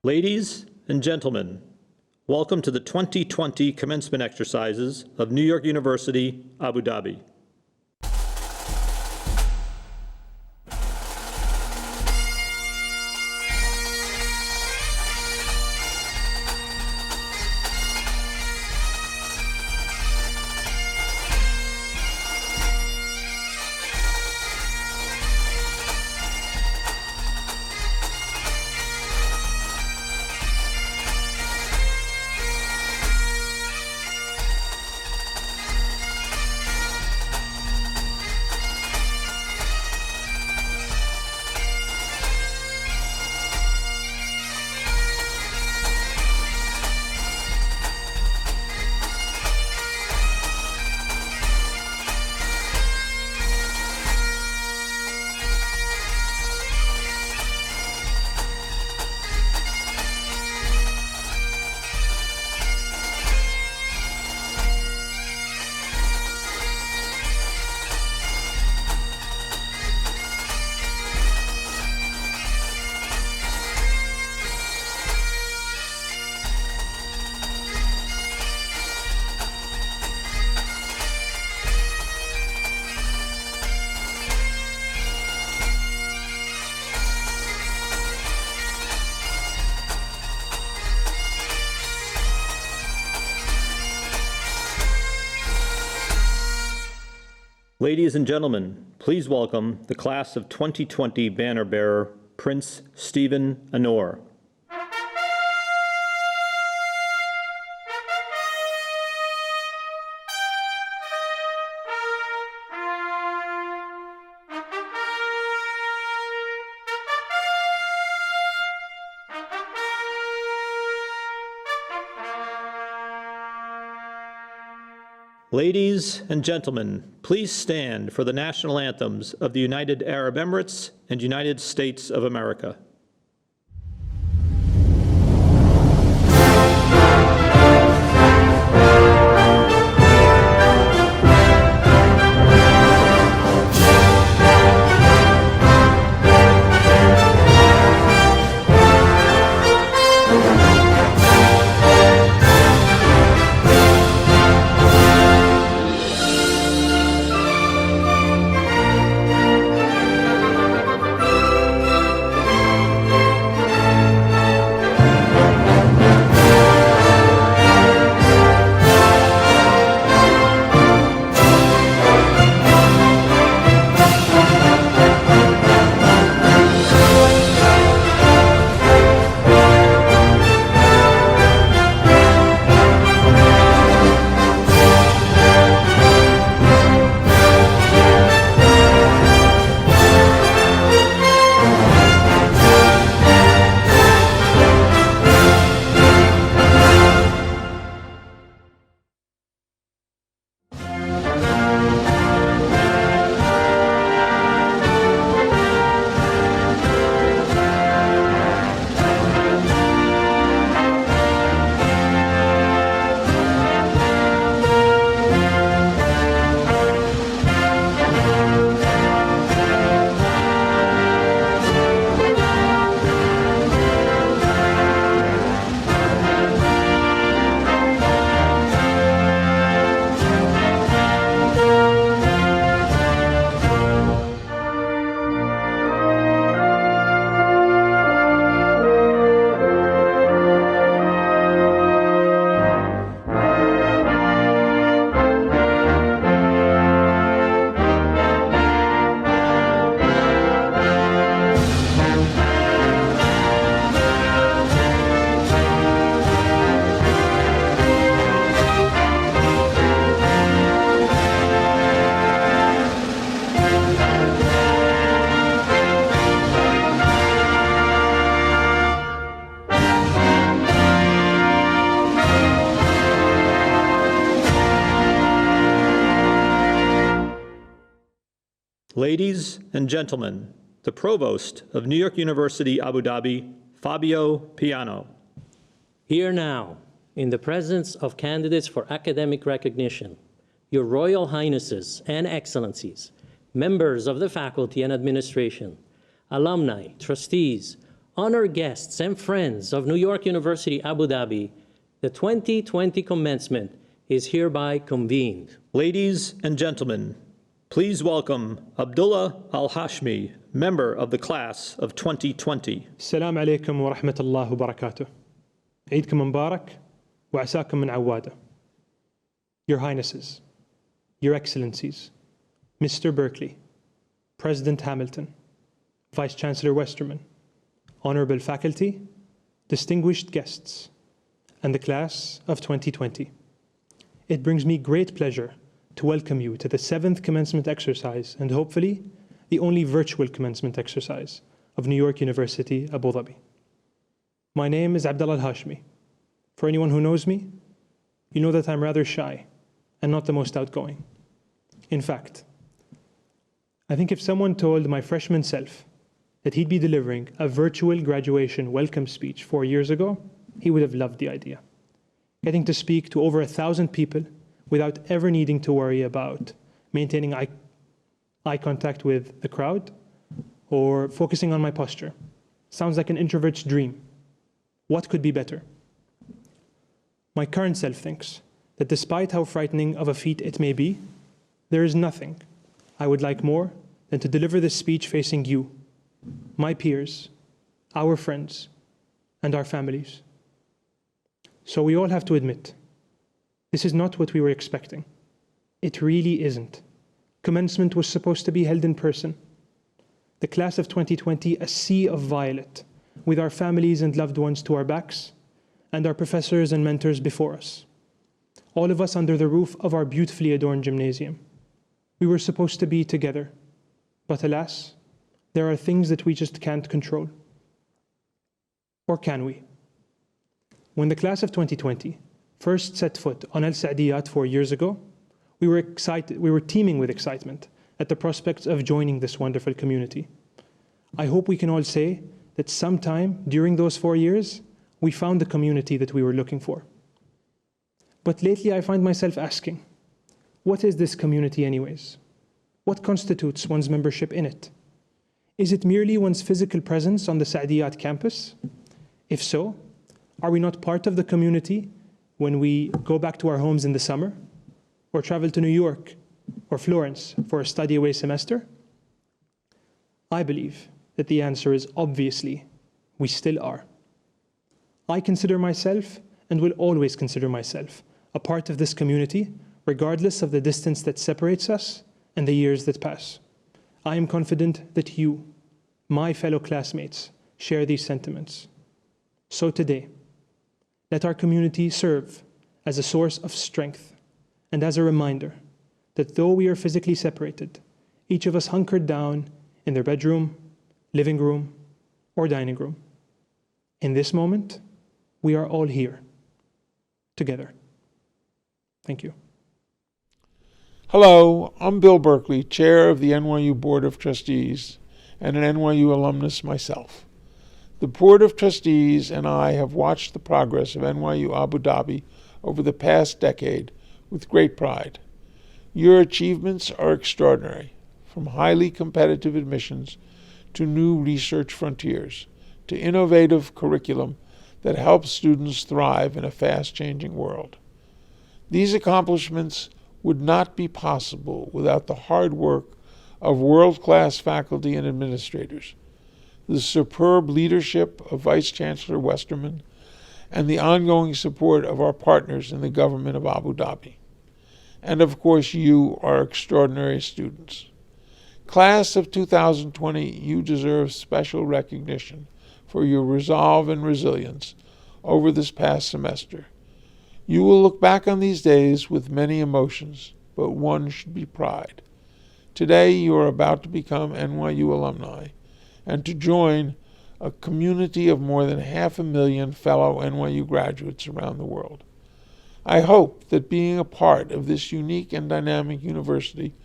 Ladies and gentlemen, welcome to the 2020 commencement exercises of New York University, Abu Dhabi. Ladies and gentlemen, please welcome the class of 2020 banner bearer, Prince Stephen Anor. Ladies and gentlemen, please stand for the national anthems of the United Arab Emirates and United States of America. Ladies and gentlemen, the Provost of New York University, Abu Dhabi, Fabio Piano. Here now, in the presence of candidates for academic recognition, Your Royal Highnesses and Excellencies, members of the faculty and administration, alumni, trustees, honored guests and friends of New York University Abu Dhabi, the 2020 commencement is hereby convened. Ladies and gentlemen, please welcome Abdullah Al-Hashmi, member of the class of 2020. السلام عليكم ورحمة الله وبركاته. عيدكم مبارك وعساكم من عوادة. Your Highnesses, Your Excellencies, Mr. Berkeley, President Hamilton, Vice Chancellor Westerman, honorable faculty, distinguished guests, and the class of 2020. It brings me great pleasure to welcome you to the 7th commencement exercise and hopefully the only virtual commencement exercise of New York University Abu Dhabi. My name is Abdullah Al-Hashmi. For anyone who knows me, you know that I'm rather shy and not the most outgoing. In fact, I think if someone told my freshman self that he'd be delivering a virtual graduation welcome speech 4 years ago, he would have loved the idea. Getting to speak to over 1,000 people without ever needing to worry about maintaining eye contact with the crowd or focusing on my posture. Sounds like an introvert's dream. What could be better? My current self thinks that despite how frightening of a feat it may be, there is nothing I would like more than to deliver this speech facing you, my peers, our friends, and our families. So we all have to admit, this is not what we were expecting. It really isn't. Commencement was supposed to be held in person. The class of 2020, a sea of violet, with our families and loved ones to our backs, and our professors and mentors before us. All of us under the roof of our beautifully adorned gymnasium. We were supposed to be together, but alas, there are things that we just can't control. Or can we? When the class of 2020 first set foot on Al Saadiyat 4 years ago, we were excited, we were teeming with excitement at the prospects of joining this wonderful community. I hope we can all say that sometime during those 4 years, we found the community that we were looking for. But lately I find myself asking, what is this community anyways? What constitutes one's membership in it? Is it merely one's physical presence on the Saadiyat campus? If so, are we not part of the community when we go back to our homes in the summer, or travel to New York or Florence for a study away semester? I believe that the answer is obviously, we still are. I consider myself, and will always consider myself, a part of this community, regardless of the distance that separates us and the years that pass. I am confident that you, my fellow classmates, share these sentiments. So today, let our community serve as a source of strength and as a reminder that though we are physically separated, each of us hunkered down in their bedroom, living room, or dining room. In this moment, we are all here, together. Thank you. Hello, I'm Bill Berkeley, Chair of the NYU Board of Trustees and an NYU alumnus myself. The Board of Trustees and I have watched the progress of NYU Abu Dhabi over the past decade with great pride. Your achievements are extraordinary, from highly competitive admissions to new research frontiers, to innovative curriculum that helps students thrive in a fast-changing world. These accomplishments would not be possible without the hard work of world-class faculty and administrators, the superb leadership of Vice Chancellor Westerman, and the ongoing support of our partners in the government of Abu Dhabi. And of course, you, our extraordinary students. Class of 2020, you deserve special recognition for your resolve and resilience over this past semester. You will look back on these days with many emotions, but one should be pride. Today, you are about to become NYU alumni and to join a community of more than 500,000 fellow NYU graduates around the world. I hope that being a part of this unique and dynamic university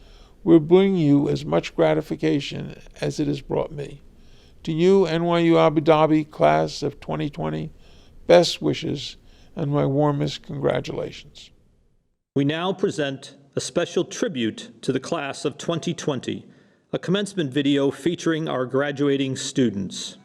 will bring you as much gratification as it has brought me. To you, NYU Abu Dhabi Class of 2020, best wishes and my warmest congratulations. We now present a special tribute to the class of 2020, a commencement video featuring our graduating students.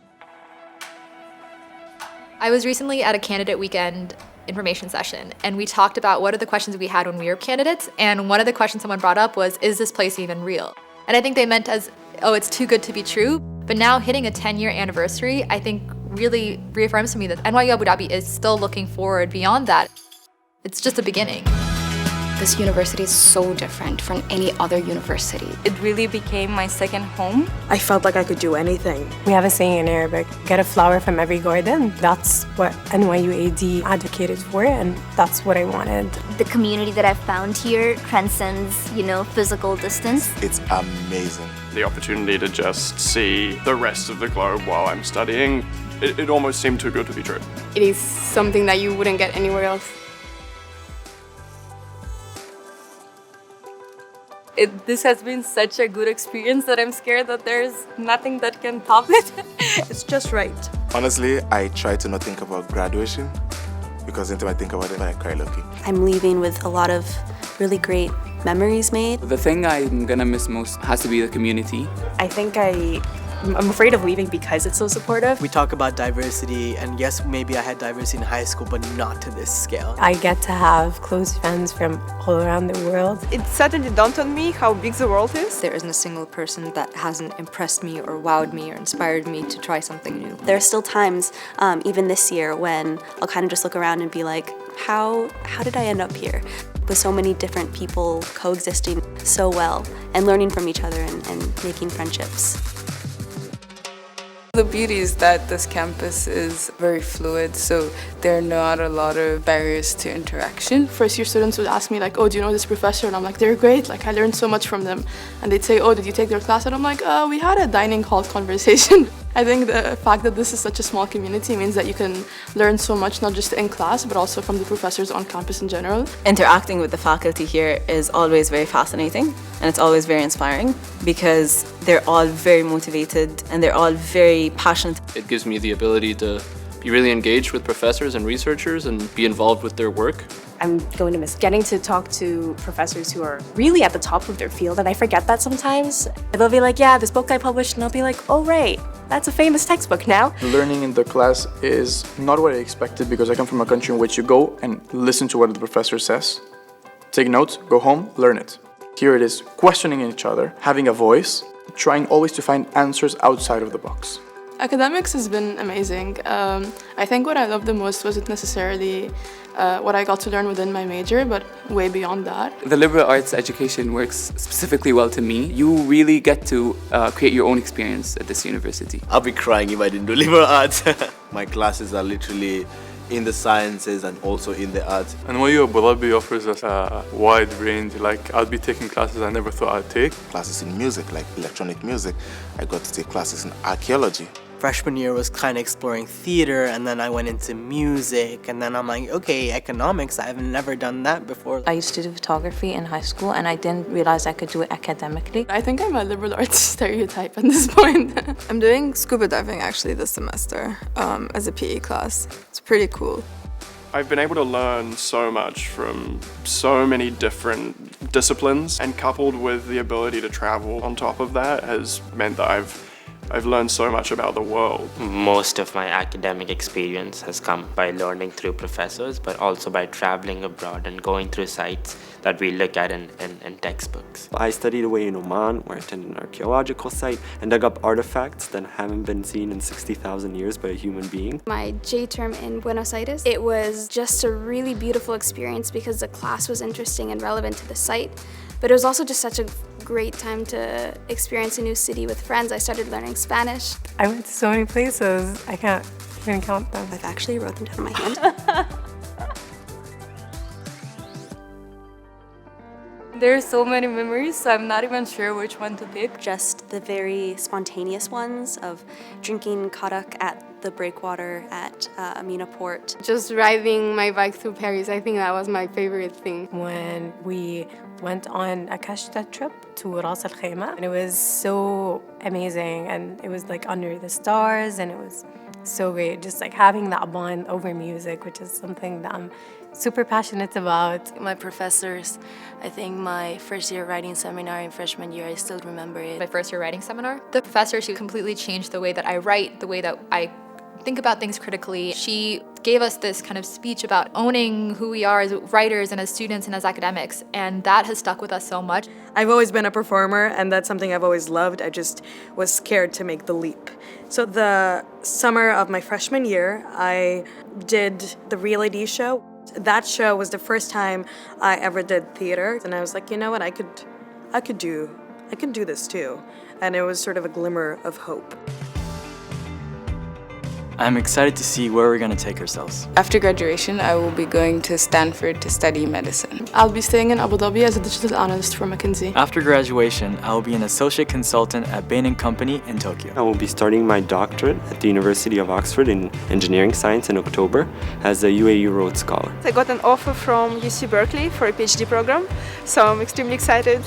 I was recently at a candidate weekend information session, and we talked about what are the questions we had when we were candidates, and one of the questions someone brought up was, is this place even real? And I think they meant as, oh, it's too good to be true. But now hitting a 10-year anniversary, I think really reaffirms to me that NYU Abu Dhabi is still looking forward beyond that. It's just the beginning. This university is so different from any other university. It really became my second home. I felt like I could do anything. We have a saying in Arabic, get a flower from every garden. That's what NYU AD advocated for, and that's what I wanted. The community that I've found here transcends, physical distance. It's amazing. The opportunity to just see the rest of the globe while I'm studying, it almost seemed too good to be true. It is something that you wouldn't get anywhere else. This has been such a good experience that I'm scared that there's nothing that can top it. It's just right. Honestly, I try to not think about graduation because anytime I think about it, I cry looking. I'm leaving with a lot of really great memories made. The thing I'm gonna miss most has to be the community. I think I'm afraid of leaving because it's so supportive. We talk about diversity, and yes, maybe I had diversity in high school, but not to this scale. I get to have close friends from all around the world. It suddenly dawned on me how big the world is. There isn't a single person that hasn't impressed me or wowed me or inspired me to try something new. There are still times, even this year, when I'll kind of just look around and be like, how did I end up here? With so many different people coexisting so well and learning from each other and making friendships. The beauty is that this campus is very fluid, so there are not a lot of barriers to interaction. First-year students would ask me, like, oh, do you know this professor? And I'm like, they're great, like, I learned so much from them. And they'd say, oh, did you take their class? And I'm like, oh, we had a dining hall conversation. I think the fact that this is such a small community means that you can learn so much, not just in class, but also from the professors on campus in general. Interacting with the faculty here is always very fascinating, and it's always very inspiring because they're all very motivated and they're all very passionate. It gives me the ability to be really engaged with professors and researchers and be involved with their work. I'm going to miss getting to talk to professors who are really at the top of their field, and I forget that sometimes. They'll be like, yeah, this book I published, and I'll be like, oh, right, that's a famous textbook now. Learning in the class is not what I expected because I come from a country in which you go and listen to what the professor says, take notes, go home, learn it. Here it is questioning each other, having a voice, trying always to find answers outside of the box. Academics has been amazing. I think what I loved the most wasn't necessarily what I got to learn within my major, but way beyond that. The liberal arts education works specifically well to me. You really get to create your own experience at this university. I'll be crying if I didn't do liberal arts. My classes are literally in the sciences and also in the arts. NYU Abu Dhabi offers us a wide range. Like, I'll be taking classes I never thought I'd take. Classes in music, like electronic music. I got to take classes in archaeology. Freshman year was kind of exploring theater, and then I went into music, and then I'm like, okay, economics, I've never done that before. I used to do photography in high school, and I didn't realize I could do it academically. I think I'm a liberal arts stereotype at this point. I'm doing scuba diving actually this semester as a PE class. It's pretty cool. I've been able to learn so much from so many different disciplines, and coupled with the ability to travel on top of that has meant that I've learned so much about the world. Most of my academic experience has come by learning through professors, but also by traveling abroad and going through sites that we look at in textbooks. I studied away in Oman, where I attended an archaeological site and dug up artifacts that haven't been seen in 60,000 years by a human being. My J term in Buenos Aires, it was just a really beautiful experience because the class was interesting and relevant to the site. But it was also just such a great time to experience a new city with friends. I started learning Spanish. I went to so many places, I can't even count them. I've actually wrote them down in my hand. There are so many memories, so I'm not even sure which one to pick. Just the very spontaneous ones of drinking karak at the breakwater at Amina Port. Just riding my bike through Paris, I think that was my favorite thing. When we went on a kashta trip to Ras Al Khaimah, and it was so amazing, and it was like under the stars, and it was so great. Just like having that bond over music, which is something that I'm super passionate about. My professors, I think my first year writing seminar in freshman year, I still remember it. My first year writing seminar, the professors who completely changed the way that I write, the way that I think about things critically. She gave us this kind of speech about owning who we are as writers and as students and as academics, and that has stuck with us so much. I've always been a performer, and that's something I've always loved. I just was scared to make the leap. So the summer of my freshman year, I did the reality show. That show was the first time I ever did theater, and I was like, you know what, I could do this too. And it was sort of a glimmer of hope. I'm excited to see where we're going to take ourselves. After graduation, I will be going to Stanford to study medicine. I'll be staying in Abu Dhabi as a digital analyst for McKinsey. After graduation, I will be an associate consultant at Bain & Company in Tokyo. I will be starting my doctorate at the University of Oxford in engineering science in October as a UAE Rhodes Scholar. I got an offer from UC Berkeley for a PhD program, so I'm extremely excited.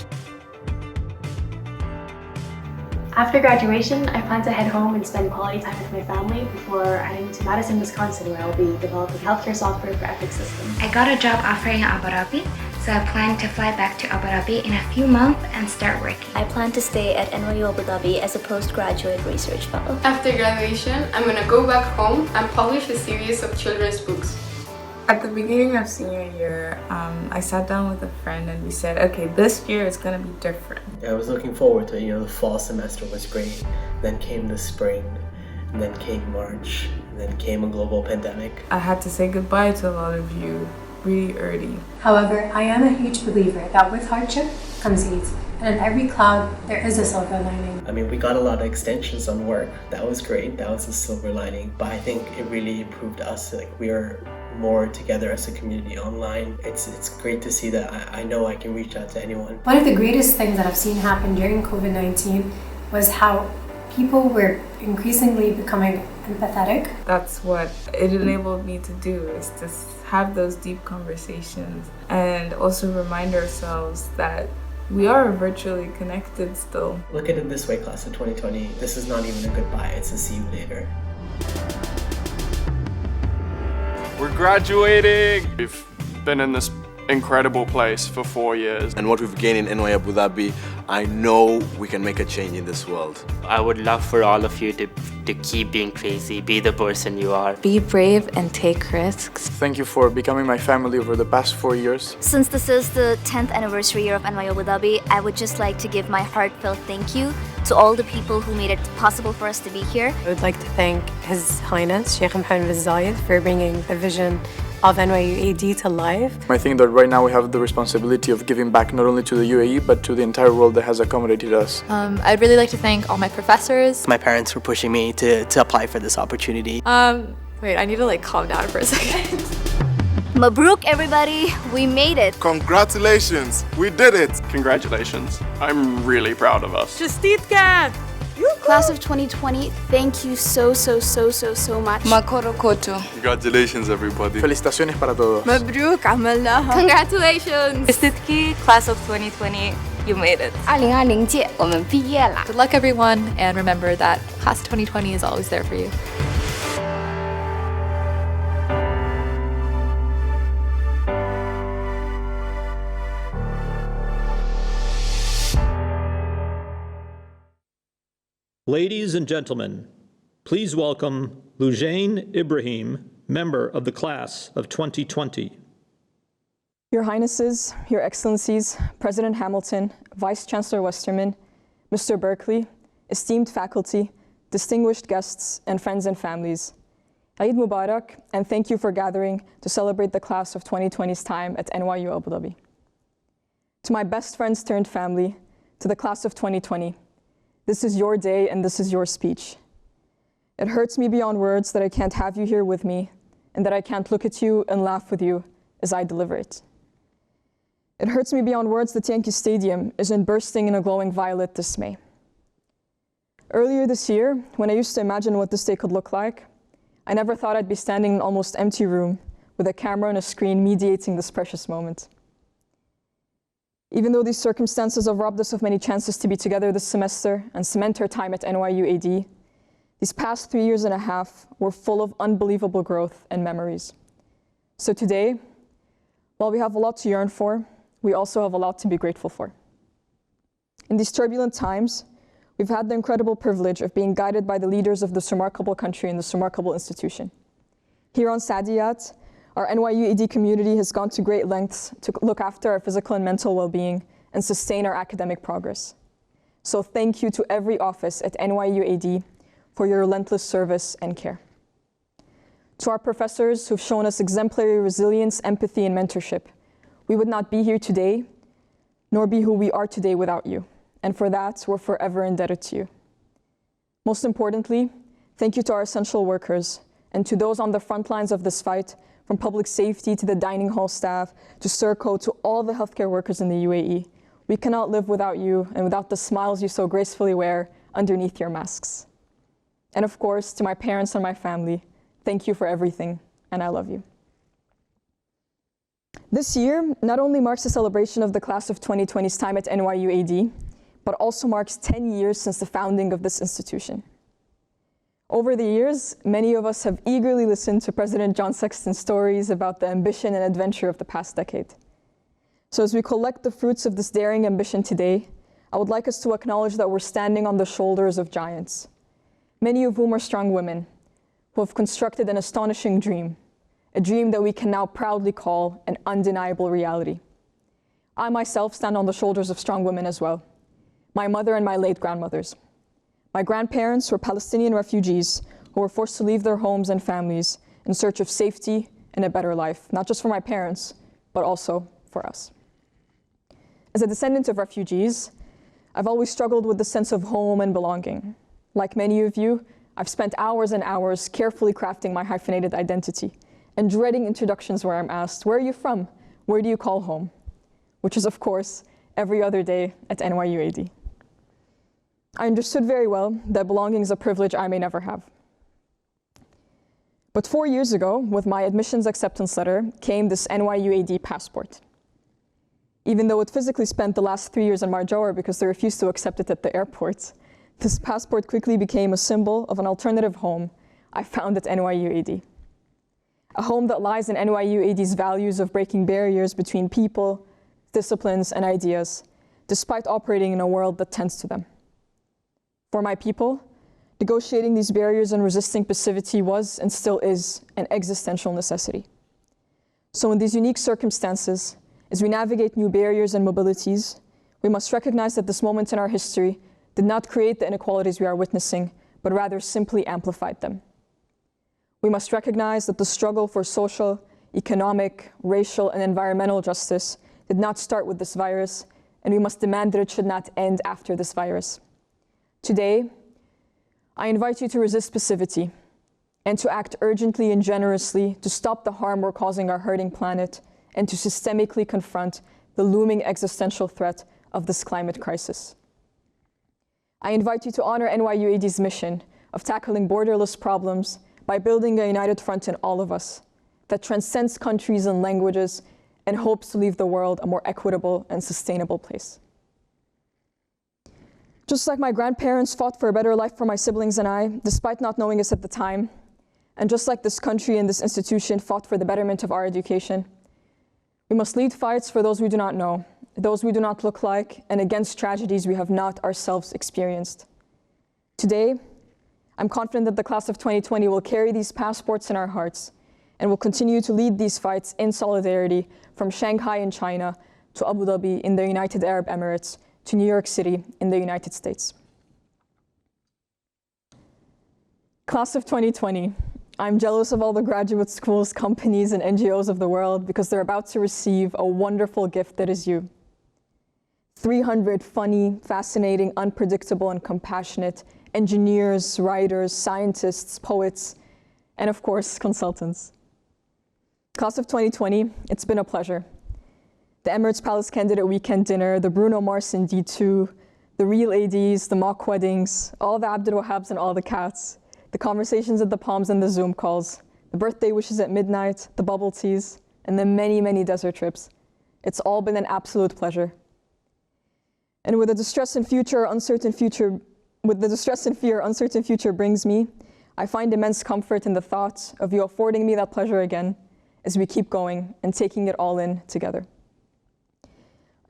After graduation, I plan to head home and spend quality time with my family before heading to Madison, Wisconsin, where I'll be developing healthcare software for Epic Systems. I got a job offer in Abu Dhabi, so I plan to fly back to Abu Dhabi in a few months and start working. I plan to stay at NYU Abu Dhabi as a postgraduate research fellow. After graduation, I'm gonna go back home and publish a series of children's books. At the beginning of senior year, I sat down with a friend and we said, okay, this year is going to be different. I was looking forward to it. The fall semester was great. Then came the spring, and then came March, and then came a global pandemic. I had to say goodbye to a lot of you really early. However, I am a huge believer that with hardship comes ease, and in every cloud, there is a silver lining. I mean, we got a lot of extensions on work. That was great. That was a silver lining. But I think it really improved us. Like, we are more together as a community online. It's great to see that I know I can reach out to anyone. One of the greatest things that I've seen happen during COVID-19 was how people were increasingly becoming empathetic. That's what it enabled me to do, is to have those deep conversations and also remind ourselves that we are virtually connected still. Look at it this way, class of 2020. This is not even a goodbye, it's a see you later. We're graduating! We've been in this incredible place for 4 years. And what we've gained in NYU Abu Dhabi, I know we can make a change in this world. I would love for all of you to keep being crazy, be the person you are. Be brave and take risks. Thank you for becoming my family over the past 4 years. Since this is the 10th anniversary year of NYU Abu Dhabi, I would just like to give my heartfelt thank you to all the people who made it possible for us to be here. I would like to thank His Highness Sheikh Mohammed bin Zayed for bringing the vision of NYU AD to life. I think that right now we have the responsibility of giving back not only to the UAE but to the entire world that has accommodated us. I'd really like to thank all my professors. My parents were pushing me to apply for this opportunity. Wait, I need to calm down for a second. Mabruk, everybody, we made it. Congratulations, we did it. Congratulations. I'm really proud of us. Justitka! Class of 2020, thank you so much. Makoro koto. Congratulations, everybody. Felicitaciones para todos. Mabruk, عملناها. Congratulations. Justitka, class of 2020, you made it. 2020届我们毕业啦。 Good luck, everyone, and remember that class 2020 is always there for you. Ladies and gentlemen, please welcome Lujain Ibrahim, member of the class of 2020. Your Highnesses, Your Excellencies, President Hamilton, Vice Chancellor Westerman, Mr. Berkeley, esteemed faculty, distinguished guests, and friends and families, Eid Mubarak, and thank you for gathering to celebrate the class of 2020's time at NYU Abu Dhabi. To my best friends turned family, to the class of 2020, this is your day and this is your speech. It hurts me beyond words that I can't have you here with me and that I can't look at you and laugh with you as I deliver it. It hurts me beyond words that Yankee Stadium isn't bursting in a glowing violet dismay. Earlier this year, when I used to imagine what this day could look like, I never thought I'd be standing in an almost empty room with a camera and a screen mediating this precious moment. Even though these circumstances have robbed us of many chances to be together this semester and cement our time at NYU AD, these past 3 years and a half were full of unbelievable growth and memories. So today, while we have a lot to yearn for, we also have a lot to be grateful for. In these turbulent times, We've had the incredible privilege of being guided by the leaders of this remarkable country and this remarkable institution. Here on Saadiyat, our NYU AD community has gone to great lengths to look after our physical and mental well-being and sustain our academic progress. So thank you to every office at NYU AD for your relentless service and care. To our professors who've shown us exemplary resilience, empathy, and mentorship, we would not be here today, nor be who we are today without you. And for that, we're forever indebted to you. Most importantly, thank you to our essential workers and to those on the front lines of this fight, from public safety to the dining hall staff, to Serco, to all the healthcare workers in the UAE. We cannot live without you and without the smiles you so gracefully wear underneath your masks. And of course, to my parents and my family, thank you for everything, and I love you. This year not only marks the celebration of the class of 2020's time at NYU AD, but also marks 10 years since the founding of this institution. Over the years, many of us have eagerly listened to President John Sexton's stories about the ambition and adventure of the past decade. So as we collect the fruits of this daring ambition today, I would like us to acknowledge that we're standing on the shoulders of giants, many of whom are strong women, who have constructed an astonishing dream, a dream that we can now proudly call an undeniable reality. I myself stand on the shoulders of strong women as well, my mother and my late grandmothers. My grandparents were Palestinian refugees who were forced to leave their homes and families in search of safety and a better life, not just for my parents, but also for us. As a descendant of refugees, I've always struggled with the sense of home and belonging. Like many of you, I've spent hours and hours carefully crafting my hyphenated identity and dreading introductions where I'm asked, "Where are you from? Where do you call home?" Which is, of course, every other day at NYU AD. I understood very well that belonging is a privilege I may never have. But 4 years ago, with my admissions acceptance letter, came this NYU AD passport. Even though it physically spent the last 3 years in Marjora because they refused to accept it at the airport, this passport quickly became a symbol of an alternative home I found at NYU AD. A home that lies in NYU AD's values of breaking barriers between people, disciplines, and ideas, despite operating in a world that tends to them. For my people, negotiating these barriers and resisting passivity was and still is an existential necessity. So in these unique circumstances, as we navigate new barriers and mobilities, we must recognize that this moment in our history did not create the inequalities we are witnessing, but rather simply amplified them. We must recognize that the struggle for social, economic, racial, and environmental justice did not start with this virus, and we must demand that it should not end after this virus. Today, I invite you to resist passivity and to act urgently and generously to stop the harm we're causing our hurting planet and to systemically confront the looming existential threat of this climate crisis. I invite you to honor NYU AD's mission of tackling borderless problems by building a united front in all of us that transcends countries and languages and hopes to leave the world a more equitable and sustainable place. Just like my grandparents fought for a better life for my siblings and I, despite not knowing us at the time, and just like this country and this institution fought for the betterment of our education, we must lead fights for those we do not know, those we do not look like, and against tragedies we have not ourselves experienced. Today, I'm confident that the class of 2020 will carry these passports in our hearts and will continue to lead these fights in solidarity from Shanghai in China to Abu Dhabi in the United Arab Emirates to New York City in the United States. Class of 2020, I'm jealous of all the graduate schools, companies, and NGOs of the world because they're about to receive a wonderful gift that is you. 300 funny, fascinating, unpredictable, and compassionate engineers, writers, scientists, poets, and of course, consultants. Class of 2020, it's been a pleasure. The Emirates Palace Candidate Weekend Dinner, the Bruno Mars in D2, the real ADs, the mock weddings, all the Abdul Wahabs and all the cats, the conversations at the Palms and the Zoom calls, the birthday wishes at midnight, the bubble teas, and the many, many desert trips. It's all been an absolute pleasure. And with the distress and fear uncertain future brings me, I find immense comfort in the thought of you affording me that pleasure again as we keep going and taking it all in together.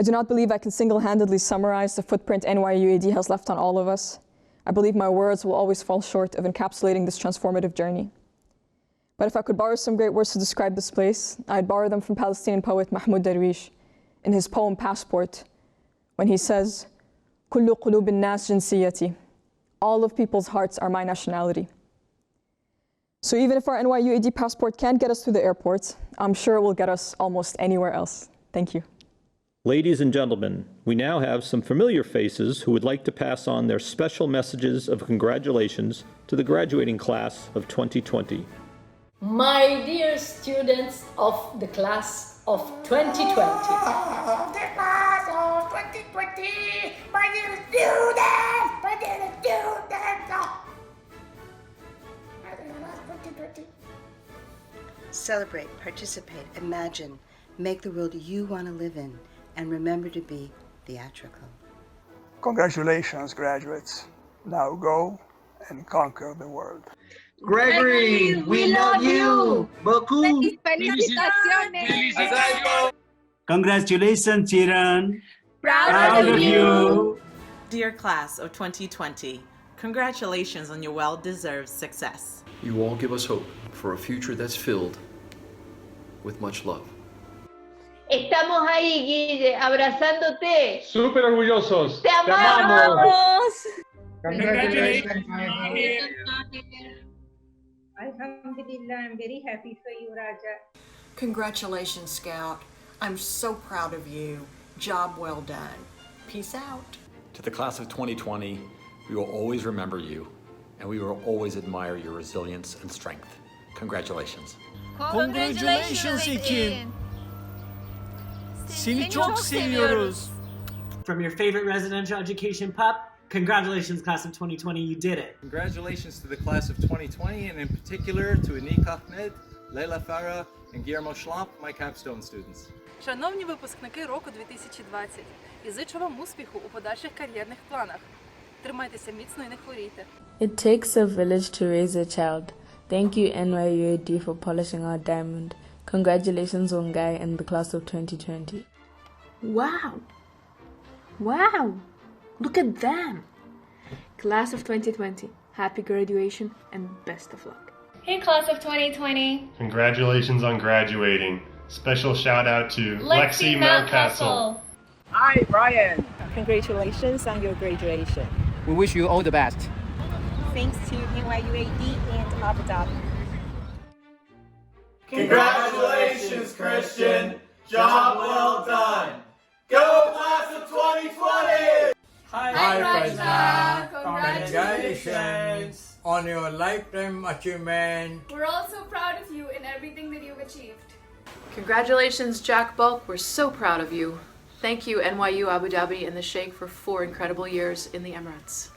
I do not believe I can single-handedly summarize the footprint NYU AD has left on all of us. I believe my words will always fall short of encapsulating this transformative journey. But if I could borrow some great words to describe this place, I'd borrow them from Palestinian poet Mahmoud Darwish in his poem Passport, when he says, كل قلوب الناس جنسيتي. All of people's hearts are my nationality. So even if our NYU AD passport can't get us through the airport, I'm sure it will get us almost anywhere else. Thank you. Ladies and gentlemen, we now have some familiar faces who would like to pass on their special messages of congratulations to the graduating class of 2020. My dear students of the class of 2020. The class of 2020, my dear students, my dear students. My dear class 2020. Celebrate, participate, imagine, make the world you want to live in, and remember to be theatrical. Congratulations, graduates. Now go and conquer the world. Gregory, we love you. Beaucoup. Congratulations, Chiran. Proud of you. Dear class of 2020, congratulations on your well-deserved success. You all give us hope for a future that's filled with much love. Estamos ahí, Guille, abrazándote. Súper orgullosos. Te amamos. Congratulations. Alhamdulillah, I'm very happy for you, Raja. Congratulations, Scout. I'm so proud of you. Job well done. Peace out. To the class of 2020, we will always remember you, and we will always admire your resilience and strength. Congratulations. Congratulations, Ekin. Seni çok seviyoruz. From your favorite residential education pup, congratulations, class of 2020, you did it. Congratulations to the class of 2020, and in particular to Anik Ahmed, Leila Farah, and Guillermo Schlapp, my capstone students. Шановні випускники року 2020, і зичу вам успіху у подальших кар'єрних планах. Тримайтеся міцно і не хворійте. It takes a village to raise a child. Thank you, NYU AD, for polishing our diamond. Congratulations, Ongai and the class of 2020. Wow! Wow! Look at them! Class of 2020, happy graduation and best of luck. Hey, class of 2020. Congratulations on graduating. Special shout out to Lexi Mountcastle. Hi, Brian. Congratulations on your graduation. We wish you all the best. Thanks to NYU AD and Abu Dhabi. Congratulations, Christian. Job well done. Go, class of 2020. Hi, Rajna. Congratulations on your lifetime achievement. We're all so proud of you and everything that you've achieved. Congratulations, Jack Bulk. We're so proud of you. Thank you, NYU Abu Dhabi and the Sheikh, for 4 incredible years in the Emirates.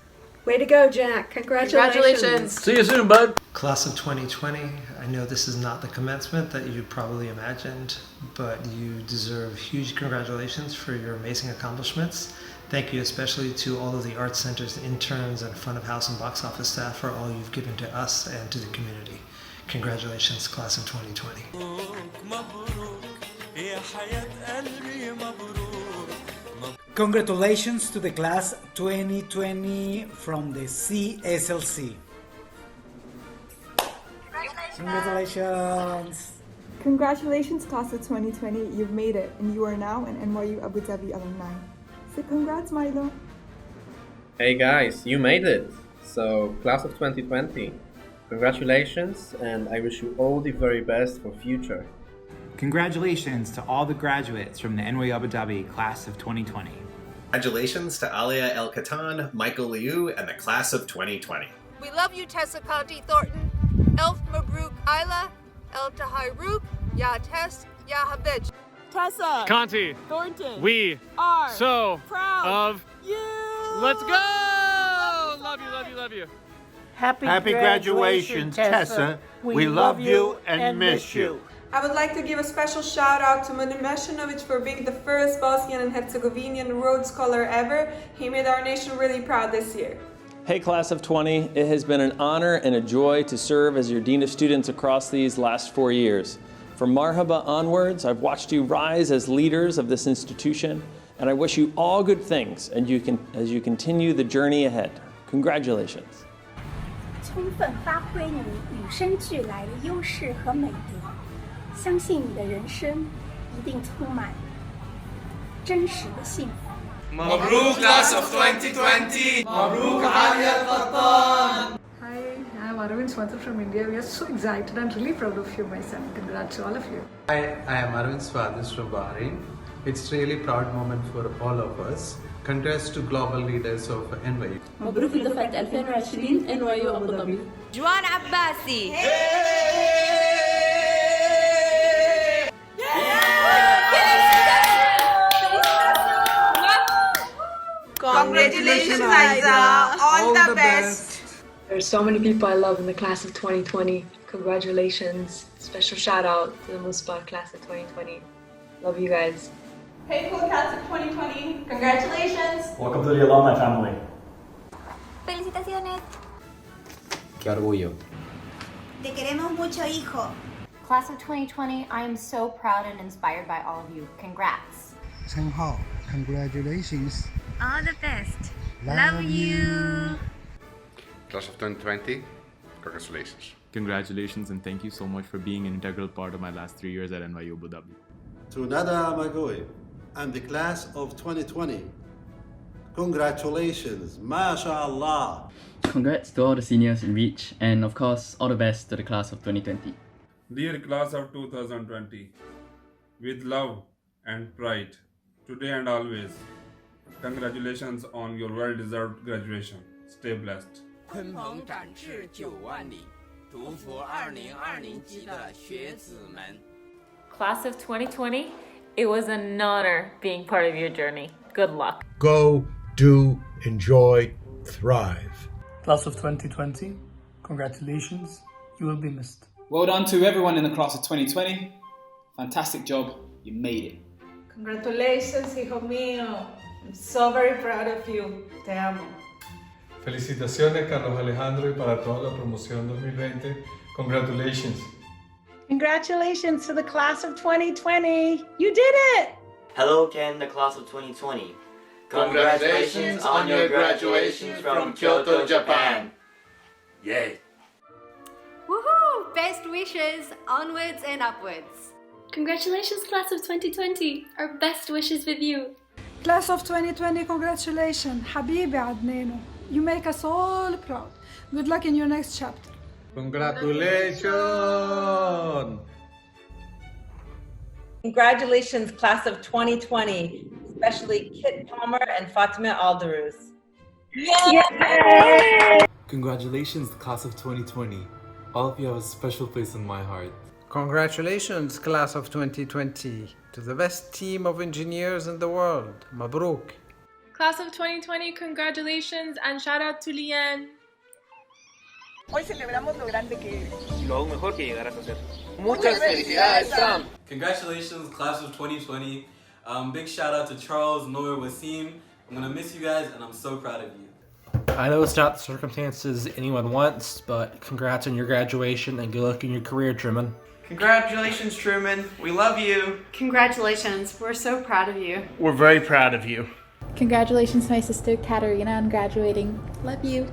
Way to go, Jack. Congratulations. See you soon, bud. Class of 2020, I know this is not the commencement that you probably imagined, but you deserve huge congratulations for your amazing accomplishments. Thank you especially to all of the Arts Center's interns and front of house and box office staff for all you've given to us and to the community. Congratulations, class of 2020. Congratulations to the class 2020 from the CSLC. Congratulations. Congratulations, class of 2020. You've made it, and you are now an NYU Abu Dhabi alumni. So congrats, Milo. Hey guys, you made it. So, class of 2020, congratulations, and I wish you all the very best for future. Congratulations to all the graduates from the NYU Abu Dhabi Class of 2020. Congratulations to Alia El Khatan, Michael Liu, and the Class of 2020. We love you, Tessa Conti Thornton, Elf Mabruk Isla, El Tahairuk, Ya Tess, Ya Habij. Tessa, Conti, Thornton, we are so proud of you. Let's go! Love you, love you, love you. Happy graduation, Tessa. We love you and miss you. I would like to give a special shout out to Manu Meshanovic for being the first Bosnian and Herzegovinian Rhodes Scholar ever. He made our nation really proud this year. Hey, class of 20, it has been an honor and a joy to serve as your Dean of Students across these last 4 years. From Marhaba onwards, I've watched you rise as leaders of this institution, And I wish you all good things as you continue the journey ahead. Congratulations. 充分发挥你与生俱来的优势和美德，相信你的人生一定充满真实的幸福。 Mabruk Class of 2020! Mabruk Ali Al-Qattan! Hi, I'm Arvind Swati from India. We are so excited and really proud of you, my son. Congrats to all of you. Hi, I am Arvind Swadis from Bahrain. It's really proud moment for all of us. Congrats to global leaders of NYU. مبروك دفعة 2020 NYU Abu Dhabi. جوان عباسي. Congratulations, Aiza. All the best. There are so many people I love in the class of 2020. Congratulations. Special shout out to the Muspa class of 2020. Love you guys. Hey, cool class of 2020. Congratulations. Welcome to the Alumni family. Felicitaciones. Qué orgullo. Te queremos mucho, hijo. Class of 2020, I am so proud and inspired by all of you. Congrats. Chen Hao, congratulations. All the best. Love you. Class of 2020, congratulations. Congratulations and thank you so much for being an integral part of my last 3 years at NYU Abu Dhabi. To Nada Magoi and the class of 2020, congratulations, MashaAllah. Congrats to all the seniors in Reach, and of course, all the best to the class of 2020. Dear class of 2020, with love and pride, today and always, congratulations on your well-deserved graduation. Stay blessed. 鲲鹏展翅9万里，祝福2020级的学子们。 Class of 2020, it was an honor being part of your journey. Good luck. Go, do, enjoy, thrive. Class of 2020, congratulations, you will be missed. Well done to everyone in the class of 2020. Fantastic job, you made it. Congratulations, hijo mío. I'm so very proud of you. Te amo. Felicitaciones, Carlos Alejandro, y para toda la promoción 2020. Congratulations. Congratulations to the class of 2020. You did it! Hello again, the class of 2020. Congratulations on your graduation from Kyoto, Japan. Yay. Woohoo! Best wishes, onwards and upwards. Congratulations, class of 2020. Our best wishes with you. Class of 2020, congratulations. Habibi Adneno. You make us all proud. Good luck in your next chapter. Congratulations! Congratulations, class of 2020, especially Kit Palmer and Fatima Aldarus. Yay! Congratulations, class of 2020. All of you have a special place in my heart. Congratulations, class of 2020, to the best team of engineers in the world. Mabruk. Class of 2020, congratulations and shout out to Lian. Hoy celebramos lo grande que eres. Y lo aún mejor que llegarás a ser. Muchas felicidades, Sam. Congratulations, class of 2020. Big shout out to Charles, Noah, Wasim. I'm gonna miss you guys and I'm so proud of you. I know it's not the circumstances anyone wants, but congrats on your graduation and good luck in your career, Truman. Congratulations, Truman. We love you. Congratulations. We're so proud of you. We're very proud of you. Congratulations to my sister Katarina on graduating. Love you.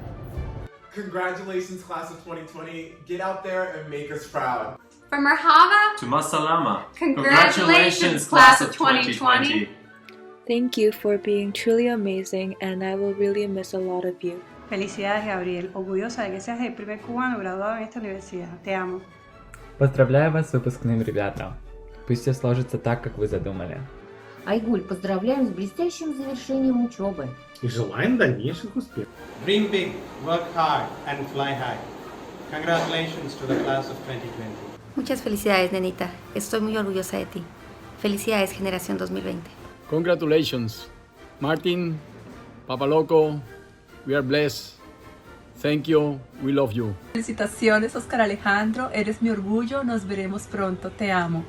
Congratulations, class of 2020. Get out there and make us proud. From Merhaba to Masalama. Congratulations, class of 2020. Thank you for being truly amazing, and I will really miss a lot of you. Felicidades, Gabriel. Orgullosa de que seas el primer cubano graduado en esta universidad. Te amo. Поздравляю вас с выпускным, ребята. Пусть все сложится так, как вы задумали. Айгуль, поздравляем с блестящим завершением учебы. И желаем дальнейших успехов. Dream big, work hard, and fly high. Congratulations to the class of 2020. Muchas felicidades, nenita. Estoy muy orgullosa de ti. Felicidades, generación 2020. Congratulations, Martin, Papaloco. We are blessed. Thank you. We love you. Felicitaciones, Oscar Alejandro. Eres mi orgullo. Nos veremos pronto. Te amo.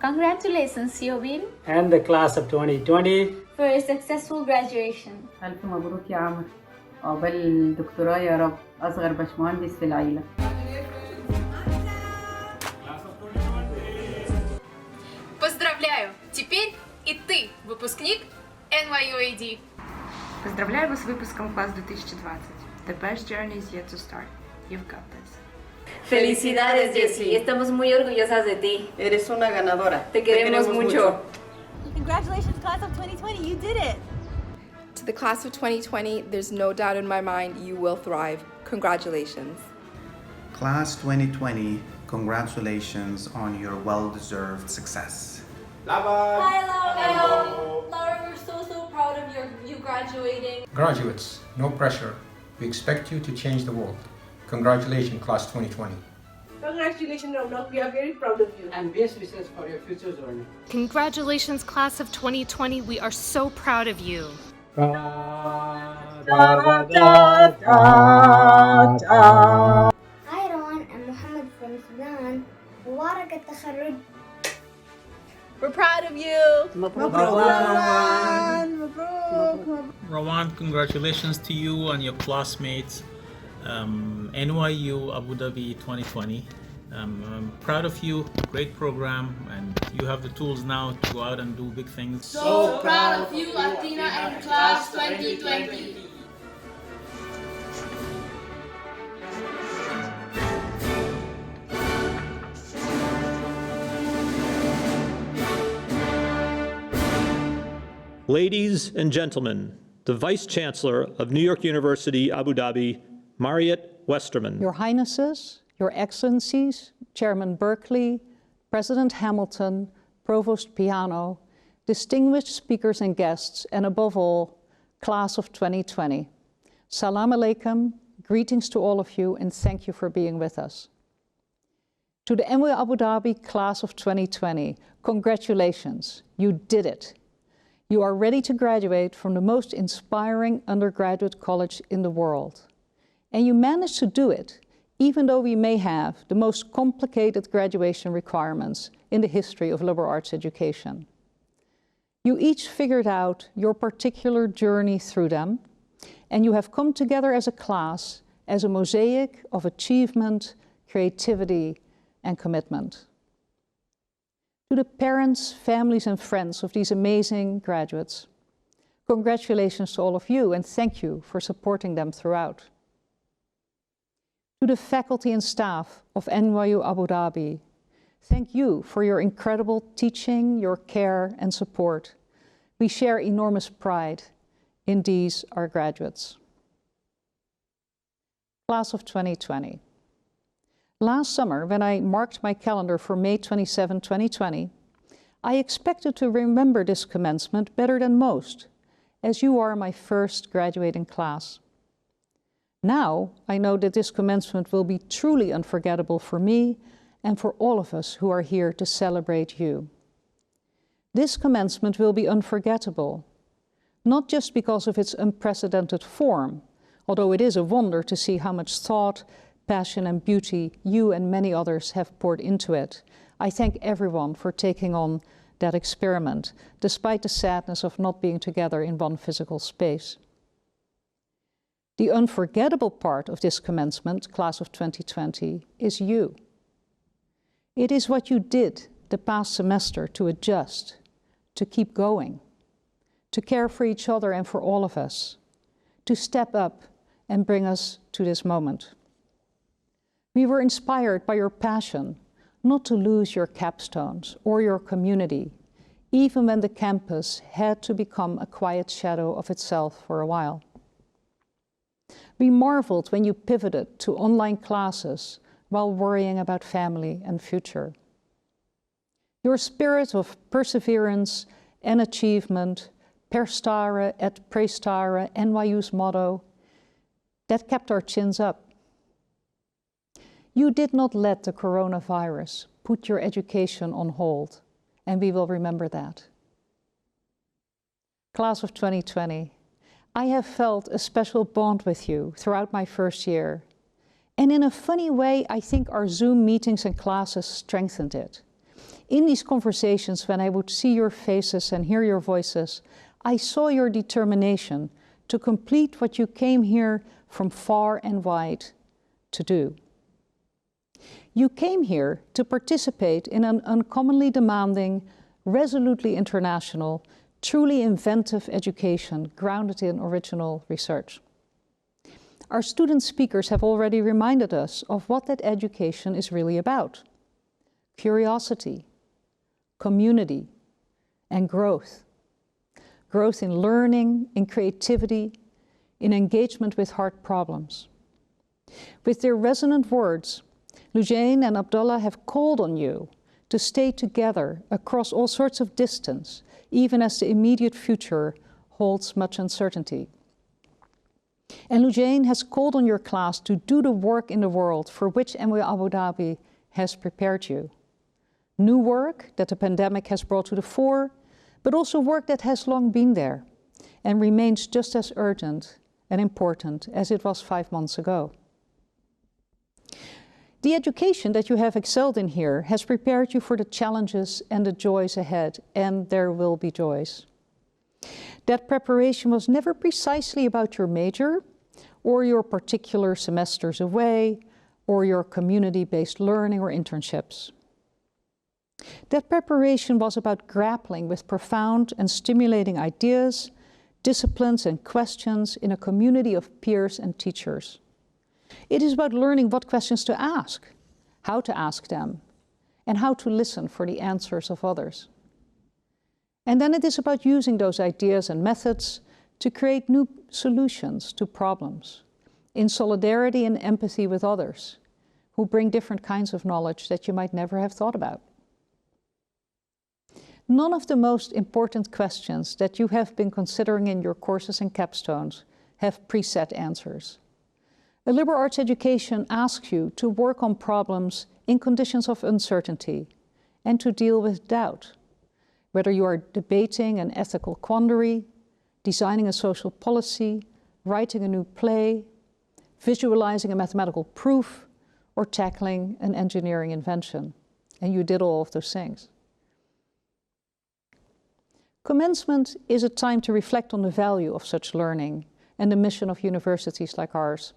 Congratulations, Siobin, And the class of 2020. for a successful graduation. ألف مبروك يا عمر. عقبال الدكتوراه يا رب. أصغر باشمهندس في العيلة. Поздравляю! Теперь и ты Выпускник NYU AD. Поздравляю вас с выпуском класс 2020. The best journey is yet to start. You've got this. Felicidades, Jessie. Estamos muy orgullosas de ti. Eres una ganadora. Te queremos mucho. Congratulations, class of 2020. You did it. To the class of 2020, there's no doubt in my mind you will thrive. Congratulations. Class 2020, congratulations on your well-deserved success. Bye-bye. Hi, Laura. Hello. Laura, we're so proud of you graduating. Graduates, no pressure. We expect you to change the world. Congratulations, class 2020. Congratulations, Ramna. We are very proud of you. And best wishes for your future journey. Congratulations, class of 2020. We are so proud of you. Hi, Ron. I'm Mohammed from Sudan. Mubarak al-Takharruj. We're proud of you. Rawan, congratulations to you and your classmates. NYU Abu Dhabi 2020. I'm proud of you, great program, and you have the tools now to go out and do big things. So proud of you, Athena and class 2020. Ladies and gentlemen, the Vice Chancellor of New York University, Abu Dhabi, Mariette Westerman. Your Highnesses, Your Excellencies, Chairman Berkeley, President Hamilton, Provost Piano, distinguished speakers and guests, and above all, class of 2020. Salam alaikum, greetings to all of you, and thank you for being with us. To the NYU Abu Dhabi class of 2020, congratulations, you did it. You are ready to graduate from the most inspiring undergraduate college in the world. And you managed to do it, even though we may have the most complicated graduation requirements in the history of liberal arts education. You each figured out your particular journey through them, and you have come together as a class as a mosaic of achievement, creativity, and commitment. To the parents, families, and friends of these amazing graduates, congratulations to all of you, and thank you for supporting them throughout. To the faculty and staff of NYU Abu Dhabi, thank you for your incredible teaching, your care, and support. We share enormous pride in these, our graduates. Class of 2020. Last summer, when I marked my calendar for May 27, 2020, I expected to remember this commencement better than most, as you are my first graduating class. Now, I know that this commencement will be truly unforgettable for me and for all of us who are here to celebrate you. This commencement will be unforgettable, not just because of its unprecedented form, although it is a wonder to see how much thought, passion, and beauty you and many others have poured into it. I thank everyone for taking on that experiment, despite the sadness of not being together in one physical space. The unforgettable part of this commencement, class of 2020, is you. It is what you did the past semester to adjust, to keep going, to care for each other and for all of us, to step up and bring us to this moment. We were inspired by your passion not to lose your capstones or your community, even when the campus had to become a quiet shadow of itself for a while. We marveled when you pivoted to online classes while worrying about family and future. Your spirit of perseverance and achievement, per stare et praestare, NYU's motto, that kept our chins up. You did not let the coronavirus put your education on hold, and we will remember that. Class of 2020, I have felt a special bond with you throughout my first year. And in a funny way, I think our Zoom meetings and classes strengthened it. In these conversations, when I would see your faces and hear your voices, I saw your determination to complete what you came here from far and wide to do. You came here to participate in an uncommonly demanding, resolutely international, truly inventive education grounded in original research. Our student speakers have already reminded us of what that education is really about: curiosity, community, and growth. Growth in learning, in creativity, in engagement with hard problems. With their resonant words, Lujain and Abdullah have called on you to stay together across all sorts of distance, even as the immediate future holds much uncertainty. And Lujain has called on your class to do the work in the world for which NYU Abu Dhabi has prepared you. New work that the pandemic has brought to the fore, but also work that has long been there and remains just as urgent and important as it was 5 months ago. The education that you have excelled in here has prepared you for the challenges and the joys ahead, and there will be joys. That preparation was never precisely about your major, or your particular semesters away, or your community-based learning or internships. That preparation was about grappling with profound and stimulating ideas, disciplines and questions in a community of peers and teachers. It is about learning what questions to ask, how to ask them, and how to listen for the answers of others. And then it is about using those ideas and methods to create new solutions to problems, in solidarity and empathy with others, who bring different kinds of knowledge that you might never have thought about. None of the most important questions that you have been considering in your courses and capstones have preset answers. A liberal arts education asks you to work on problems in conditions of uncertainty and to deal with doubt, whether you are debating an ethical quandary, designing a social policy, writing a new play, visualizing a mathematical proof, or tackling an engineering invention. And you did all of those things. Commencement is a time to reflect on the value of such learning and the mission of universities like ours.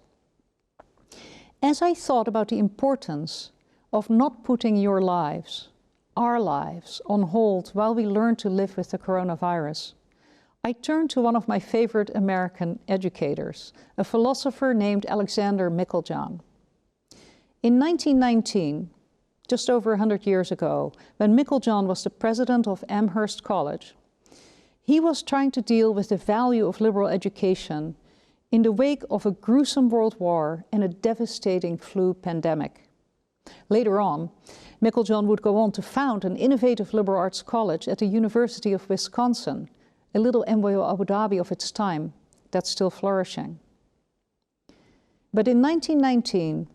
As I thought about the importance of not putting your lives, our lives, on hold while we learn to live with the coronavirus, I turned to one of my favorite American educators, a philosopher named Alexander Meiklejohn. In 1919, just over 100 years ago, when Meiklejohn was the president of Amherst College, he was trying to deal with the value of liberal education in the wake of a gruesome world war and a devastating flu pandemic. Later on, Meiklejohn would go on to found an innovative liberal arts college at the University of Wisconsin, a little NYU Abu Dhabi of its time that's still flourishing. But in 1919,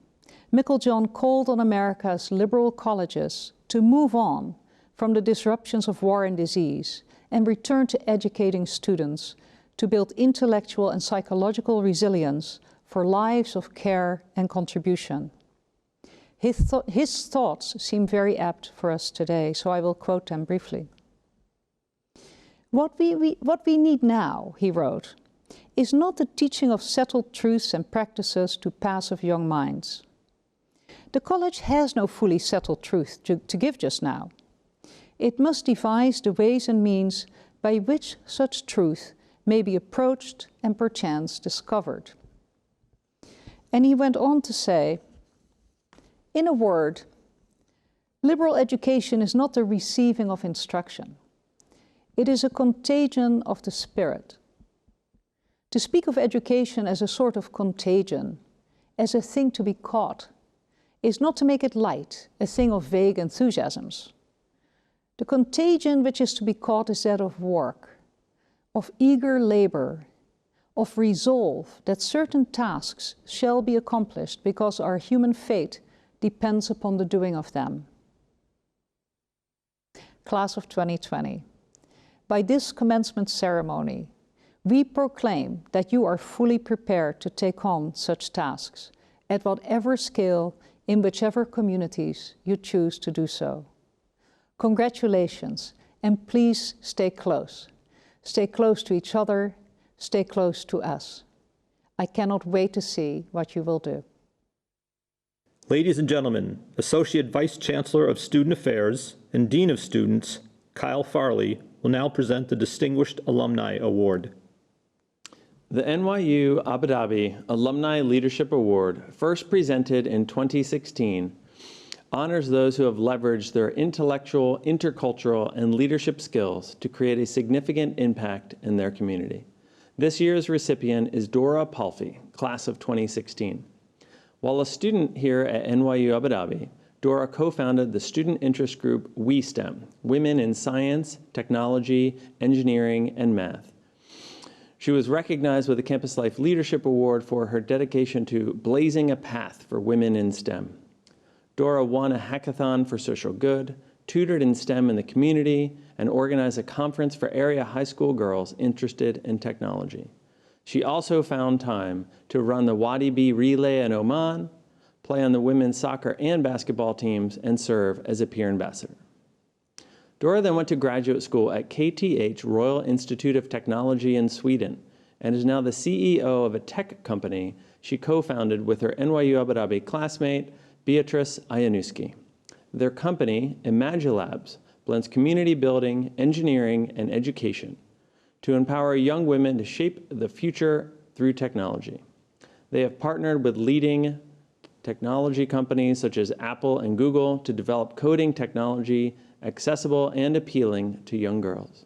Meiklejohn called on America's liberal colleges to move on from the disruptions of war and disease and return to educating students to build intellectual and psychological resilience for lives of care and contribution. His thoughts seem very apt for us today, so I will quote them briefly. What we need now, he wrote, is not the teaching of settled truths and practices to passive young minds. The college has no fully settled truth to give just now. It must devise the ways and means by which such truth may be approached and perchance discovered. And he went on to say, in a word, liberal education is not the receiving of instruction. It is a contagion of the spirit. To speak of education as a sort of contagion, as a thing to be caught, is not to make it light, a thing of vague enthusiasms. The contagion which is to be caught is that of work, of eager labor, of resolve that certain tasks shall be accomplished because our human fate depends upon the doing of them. Class of 2020, by this commencement ceremony, we proclaim that you are fully prepared to take on such tasks at whatever scale in whichever communities you choose to do so. Congratulations, and please stay close. Stay close to each other, stay close to us. I cannot wait to see what you will do. Ladies and gentlemen, Associate Vice Chancellor of Student Affairs and Dean of Students, Kyle Farley, will now present the Distinguished Alumni Award. The NYU Abu Dhabi Alumni Leadership Award, first presented in 2016, honors those who have leveraged their intellectual, intercultural, and leadership skills to create a significant impact in their community. This year's recipient is Dora Palfi, class of 2016. While a student here at NYU Abu Dhabi, Dora co-founded the student interest group WeSTEM, Women in Science, Technology, Engineering, and Math. She was recognized with the Campus Life Leadership Award for her dedication to blazing a path for women in STEM. Dora won a hackathon for social good, tutored in STEM in the community, and organized a conference for area high school girls interested in technology. She also found time to run the Wadi B Relay in Oman, play on the women's soccer and basketball teams, and serve as a peer ambassador. Dora then went to graduate school at KTH Royal Institute of Technology in Sweden and is now the CEO of a tech company she co-founded with her NYU Abu Dhabi classmate, Beatrice Iannuski. Their company, Imagilabs, blends community building, engineering, and education to empower young women to shape the future through technology. They have partnered with leading technology companies such as Apple and Google to develop coding technology accessible and appealing to young girls.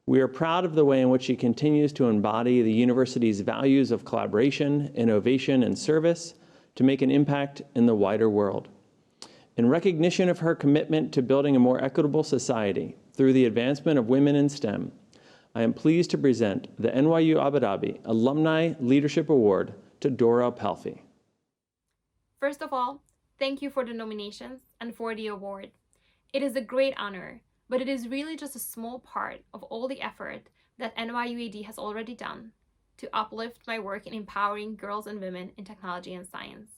We are proud of the way in which she continues to embody the university's values of collaboration, innovation, and service to make an impact in the wider world. In recognition of her commitment to building a more equitable society through the advancement of women in STEM, I am pleased to present the NYU Abu Dhabi Alumni Leadership Award to Dora Palfi. First of all, thank you for the nominations and for the award. It is a great honor, but it is really just a small part of all the effort that NYU AD has already done to uplift my work in empowering girls and women in technology and science.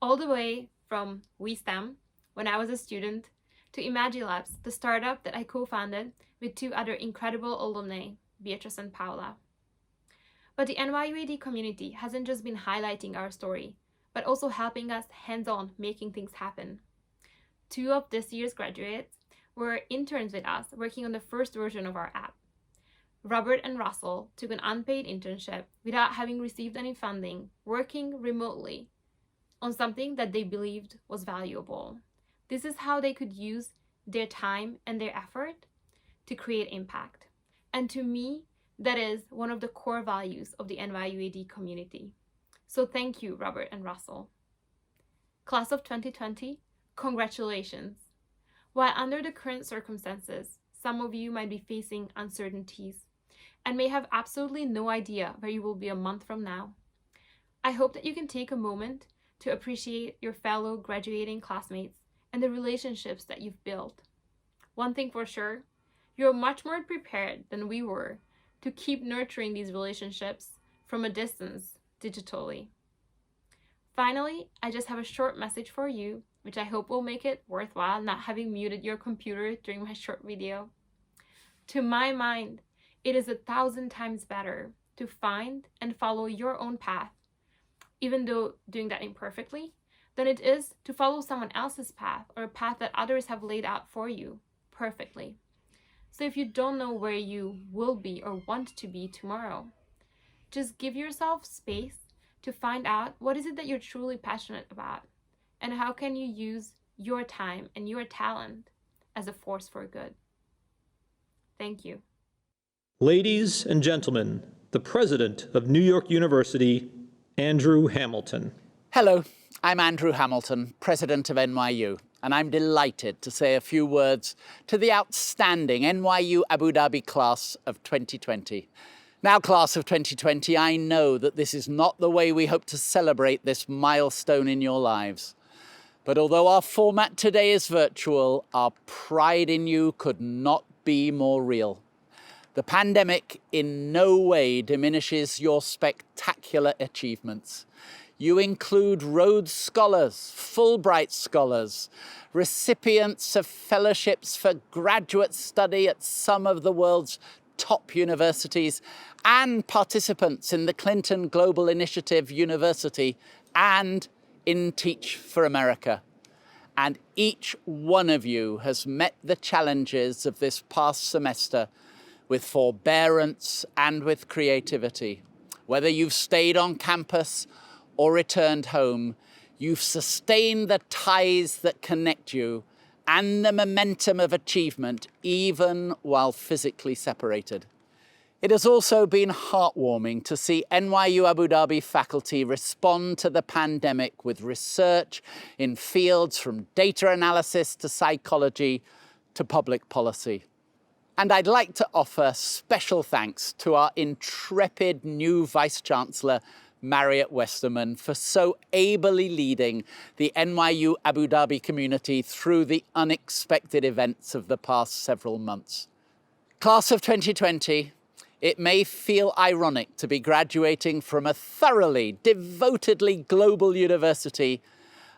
All the way from WeSTEM, when I was a student, to Imagilabs, the startup that I co-founded with two other incredible alumni, Beatrice and Paula. But the NYU AD community hasn't just been highlighting our story, but also helping us hands-on making things happen. Two of this year's graduates were interns with us working on the first version of our app. Robert and Russell took an unpaid internship without having received any funding, working remotely on something that they believed was valuable. This is how they could use their time and their effort to create impact. And to me, that is one of the core values of the NYU AD community. So thank you, Robert and Russell. Class of 2020, congratulations. While under the current circumstances, some of you might be facing uncertainties and may have absolutely no idea where you will be a month from now, I hope that you can take a moment to appreciate your fellow graduating classmates and the relationships that you've built. One thing for sure, you're much more prepared than we were to keep nurturing these relationships from a distance digitally. Finally, I just have a short message for you, which I hope will make it worthwhile not having muted your computer during my short video. To my mind, it is 1,000 times better to find and follow your own path, even though doing that imperfectly, than it is to follow someone else's path or a path that others have laid out for you perfectly. So if you don't know where you will be or want to be tomorrow, just give yourself space to find out what is it that you're truly passionate about and how can you use your time and your talent as a force for good. Thank you. Ladies and gentlemen, the President of New York University, Andrew Hamilton. Hello, I'm Andrew Hamilton, President of NYU, and I'm delighted to say a few words to the outstanding NYU Abu Dhabi Class of 2020. Now, Class of 2020, I know that this is not the way we hope to celebrate this milestone in your lives. But although our format today is virtual, our pride in you could not be more real. The pandemic in no way diminishes your spectacular achievements. You include Rhodes Scholars, Fulbright Scholars, recipients of fellowships for graduate study at some of the world's top universities, and participants in the Clinton Global Initiative University and in Teach for America. and each one of you has met the challenges of this past semester with forbearance and with creativity. Whether you've stayed on campus or returned home, you've sustained the ties that connect you and the momentum of achievement even while physically separated. It has also been heartwarming to see NYU Abu Dhabi faculty respond to the pandemic with research in fields from data analysis to psychology to public policy. And I'd like to offer special thanks to our intrepid new Vice-Chancellor, Marriott Westerman, for so ably leading the NYU Abu Dhabi community through the unexpected events of the past several months. Class of 2020, it may feel ironic to be graduating from a thoroughly, devotedly global university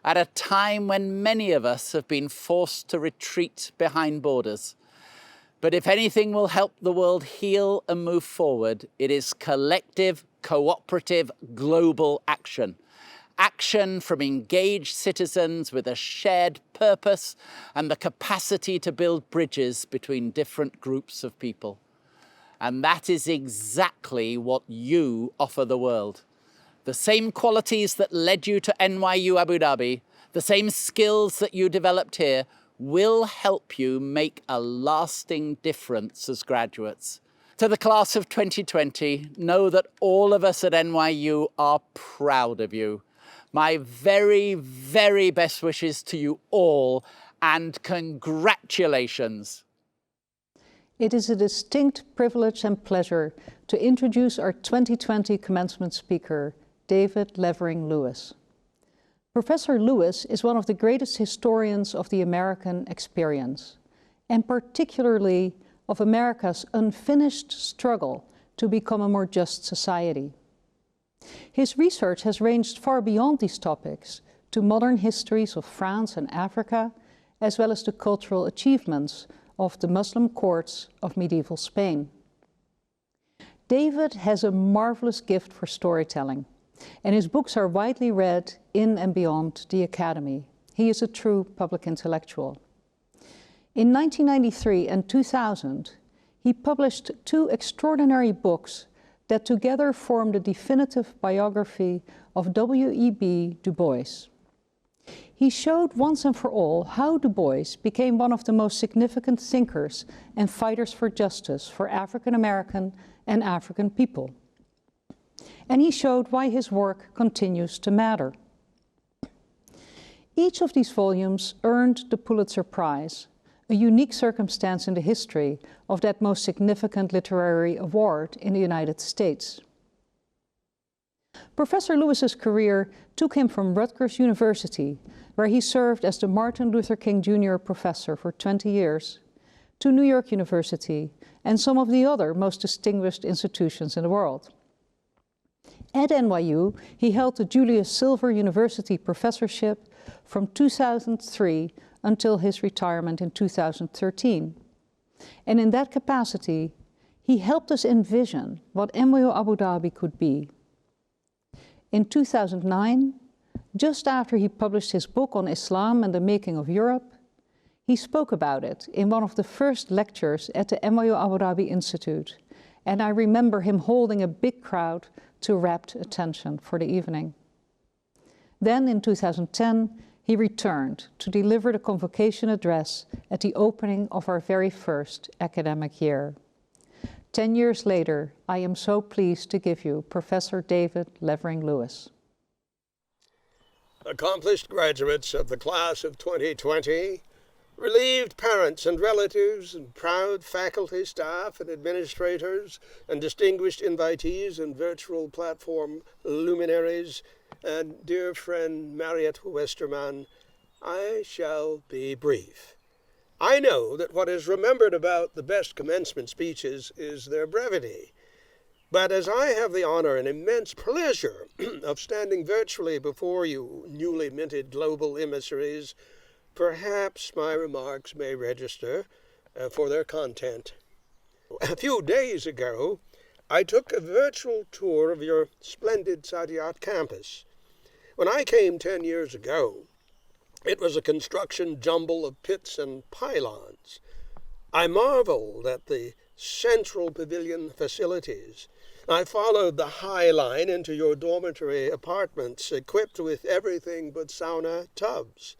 at a time when many of us have been forced to retreat behind borders. But if anything will help the world heal and move forward, it is collective, cooperative, global action. Action from engaged citizens with a shared purpose and the capacity to build bridges between different groups of people. And that is exactly what you offer the world. The same qualities that led you to NYU Abu Dhabi, the same skills that you developed here, will help you make a lasting difference as graduates. To the class of 2020, know that all of us at NYU are proud of you. My very, very best wishes to you all, and congratulations. It is a distinct privilege and pleasure to introduce our 2020 commencement speaker, David Levering Lewis. Professor Lewis is one of the greatest historians of the American experience, and particularly of America's unfinished struggle to become a more just society. His research has ranged far beyond these topics to modern histories of France and Africa, as well as the cultural achievements of the Muslim courts of medieval Spain. David has a marvelous gift for storytelling, and his books are widely read in and beyond the academy. He is a true public intellectual. In 1993 and 2000, he published two extraordinary books that together form the definitive biography of W.E.B. Du Bois. He showed once and for all how Du Bois became one of the most significant thinkers and fighters for justice for African American and African people. And he showed why his work continues to matter. Each of these volumes earned the Pulitzer Prize, a unique circumstance in the history of that most significant literary award in the United States. Professor Lewis's career took him from Rutgers University, where he served as the Martin Luther King Jr. professor for 20 years, to New York University and some of the other most distinguished institutions in the world. At NYU, he held the Julius Silver University Professorship from 2003 until his retirement in 2013. And in that capacity, he helped us envision what NYU Abu Dhabi could be. In 2009, just after he published his book on Islam and the Making of Europe, he spoke about it in one of the first lectures at the NYU Abu Dhabi Institute, and I remember him holding a big crowd to rapt attention for the evening. Then in 2010, he returned to deliver the convocation address at the opening of our very first academic year. 10 years later, I am so pleased to give you Professor David Levering Lewis. Accomplished graduates of the class of 2020, relieved parents and relatives, and proud faculty, staff, and administrators, and distinguished invitees and virtual platform luminaries, and dear friend Marriott Westerman, I shall be brief. I know that what is remembered about the best commencement speeches is their brevity. But as I have the honor and immense pleasure of standing virtually before you newly minted global emissaries, perhaps my remarks may register for their content. A few days ago, I took a virtual tour of your splendid Saadiyat campus. When I came 10 years ago, It was a construction jumble of pits and pylons. I marveled at the central pavilion facilities. I followed the High Line into your dormitory apartments, equipped with everything but sauna tubs.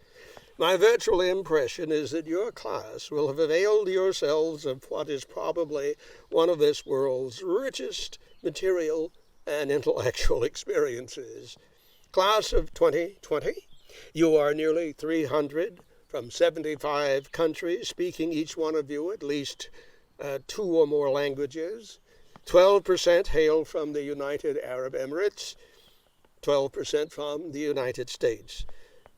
My virtual impression is that your class will have availed yourselves of what is probably one of this world's richest material and intellectual experiences. Class of 2020, you are nearly 300 from 75 countries, speaking each one of you at least 2 or more languages. 12% hail from the United Arab Emirates, 12% from the United States.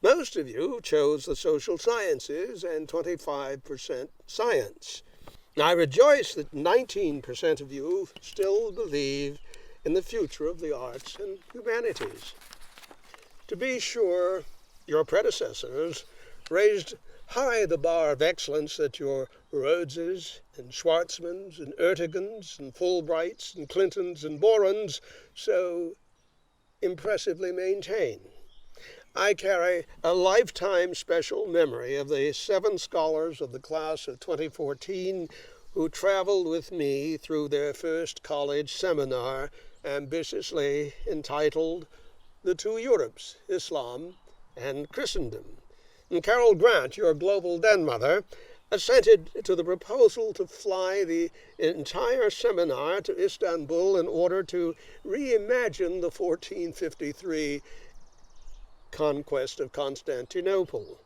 Most of you chose the social sciences and 25% science. I rejoice that 19% of you still believe in the future of the arts and humanities. To be sure, your predecessors raised high the bar of excellence that your Rhodeses and Schwartzmans and Ertegens and Fulbrights and Clintons and Borans so impressively maintain. I carry a lifetime special memory of the 7 scholars of the class of 2014 who traveled with me through their first college seminar, ambitiously entitled The Two Europes, Islam and Christendom. And Carol Grant, your global den-mother, assented to the proposal to fly the entire seminar to Istanbul in order to reimagine the 1453 conquest of Constantinople.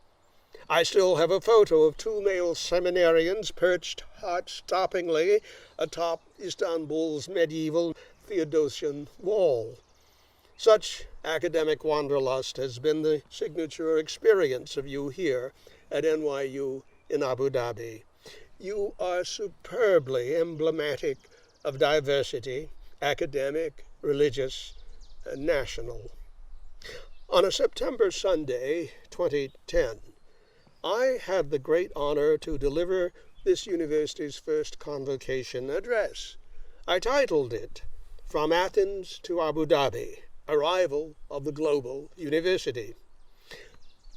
I still have a photo of 2 male seminarians perched heart-stoppingly atop Istanbul's medieval Theodosian wall. Such academic wanderlust has been the signature experience of you here at NYU in Abu Dhabi. You are superbly emblematic of diversity, academic, religious, and national. On a September Sunday, 2010, I had the great honor to deliver this university's first convocation address. I titled it, From Athens to Abu Dhabi, Arrival of the Global University.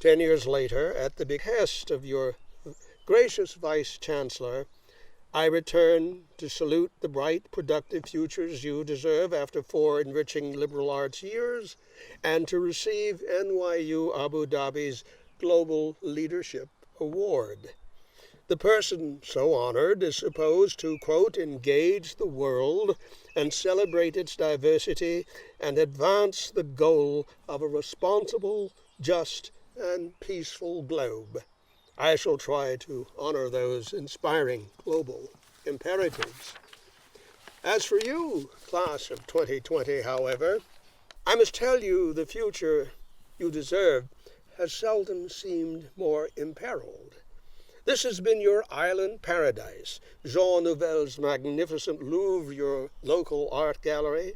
10 years later, at the behest of your gracious Vice-Chancellor, I return to salute the bright, productive futures you deserve after 4 enriching liberal arts years, and to receive NYU Abu Dhabi's Global Leadership Award. The person so honored is supposed to, quote, engage the world and celebrate its diversity and advance the goal of a responsible, just, and peaceful globe. I shall try to honor those inspiring global imperatives. As for you, class of 2020, however, I must tell you the future you deserve has seldom seemed more imperiled. This has been your island paradise, Jean Nouvel's magnificent Louvre, your local art gallery.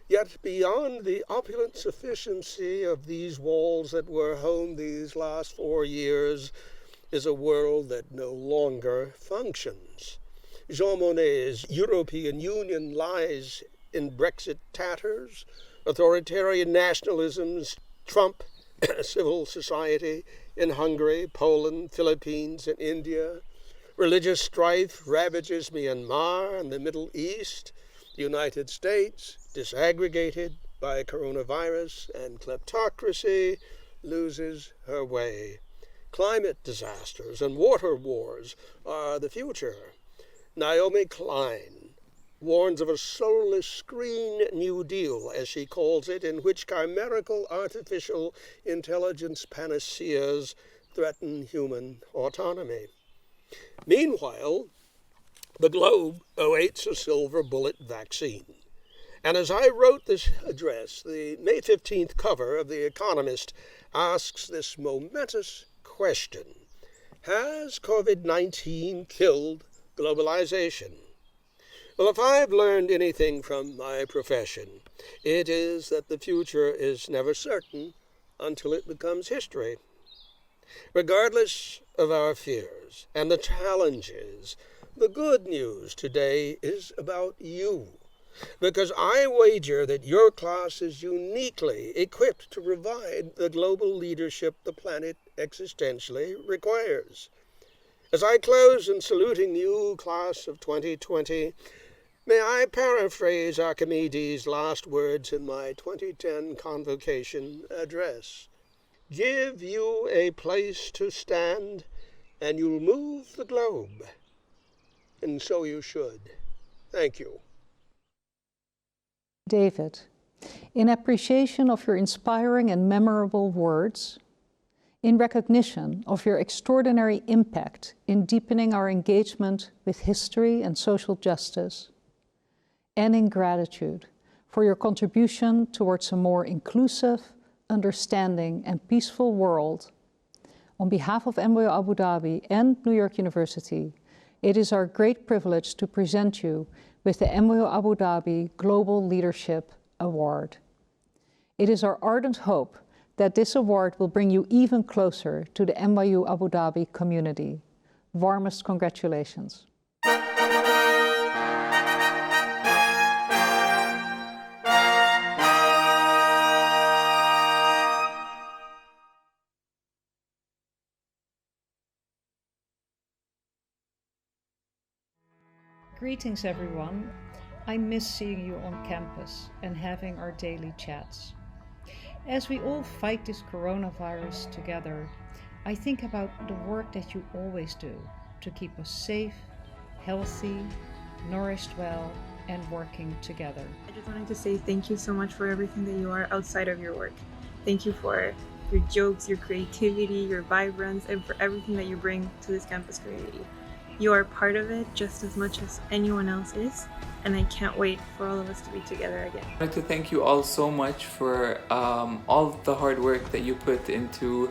Yet beyond the opulent sufficiency of these walls that were home these last 4 years is a world that no longer functions. Jean Monnet's European Union lies in Brexit tatters, authoritarian nationalisms trump civil society in Hungary, Poland, Philippines, and India. Religious strife ravages Myanmar and the Middle East. The United States, disaggregated by coronavirus and kleptocracy, loses her way. Climate disasters and water wars are the future. Naomi Klein warns of a soulless Green New Deal, as she calls it, in which chimerical artificial intelligence panaceas threaten human autonomy. Meanwhile, the globe awaits a silver bullet vaccine. And as I wrote this address, the May 15th cover of The Economist asks this momentous question: has COVID-19 killed globalization? Well, if I've learned anything from my profession, it is that the future is never certain until it becomes history. Regardless of our fears and the challenges, the good news today is about you. because I wager that your class is uniquely equipped to provide the global leadership the planet existentially requires. As I close in saluting you, class of 2020, may I paraphrase Archimedes' last words in my 2010 convocation address. Give you a place to stand, and you'll move the globe. And so you should. Thank you. David, in appreciation of your inspiring and memorable words, in recognition of your extraordinary impact in deepening our engagement with history and social justice, and in gratitude for your contribution towards a more inclusive, understanding, and peaceful world, on behalf of NYU Abu Dhabi and New York University, it is our great privilege to present you with the NYU Abu Dhabi Global Leadership Award. It is our ardent hope that this award will bring you even closer to the NYU Abu Dhabi community. Warmest congratulations. Greetings, everyone. I miss seeing you on campus and having our daily chats. As we all fight this coronavirus together, I think about the work that you always do to keep us safe, healthy, nourished well, and working together. I just wanted to say thank you so much for everything that you are outside of your work. Thank you for your jokes, your creativity, your vibrance, and for everything that you bring to this campus community. You are part of it just as much as anyone else is, and I can't wait for all of us to be together again. I'd like to thank you all so much for all the hard work that you put into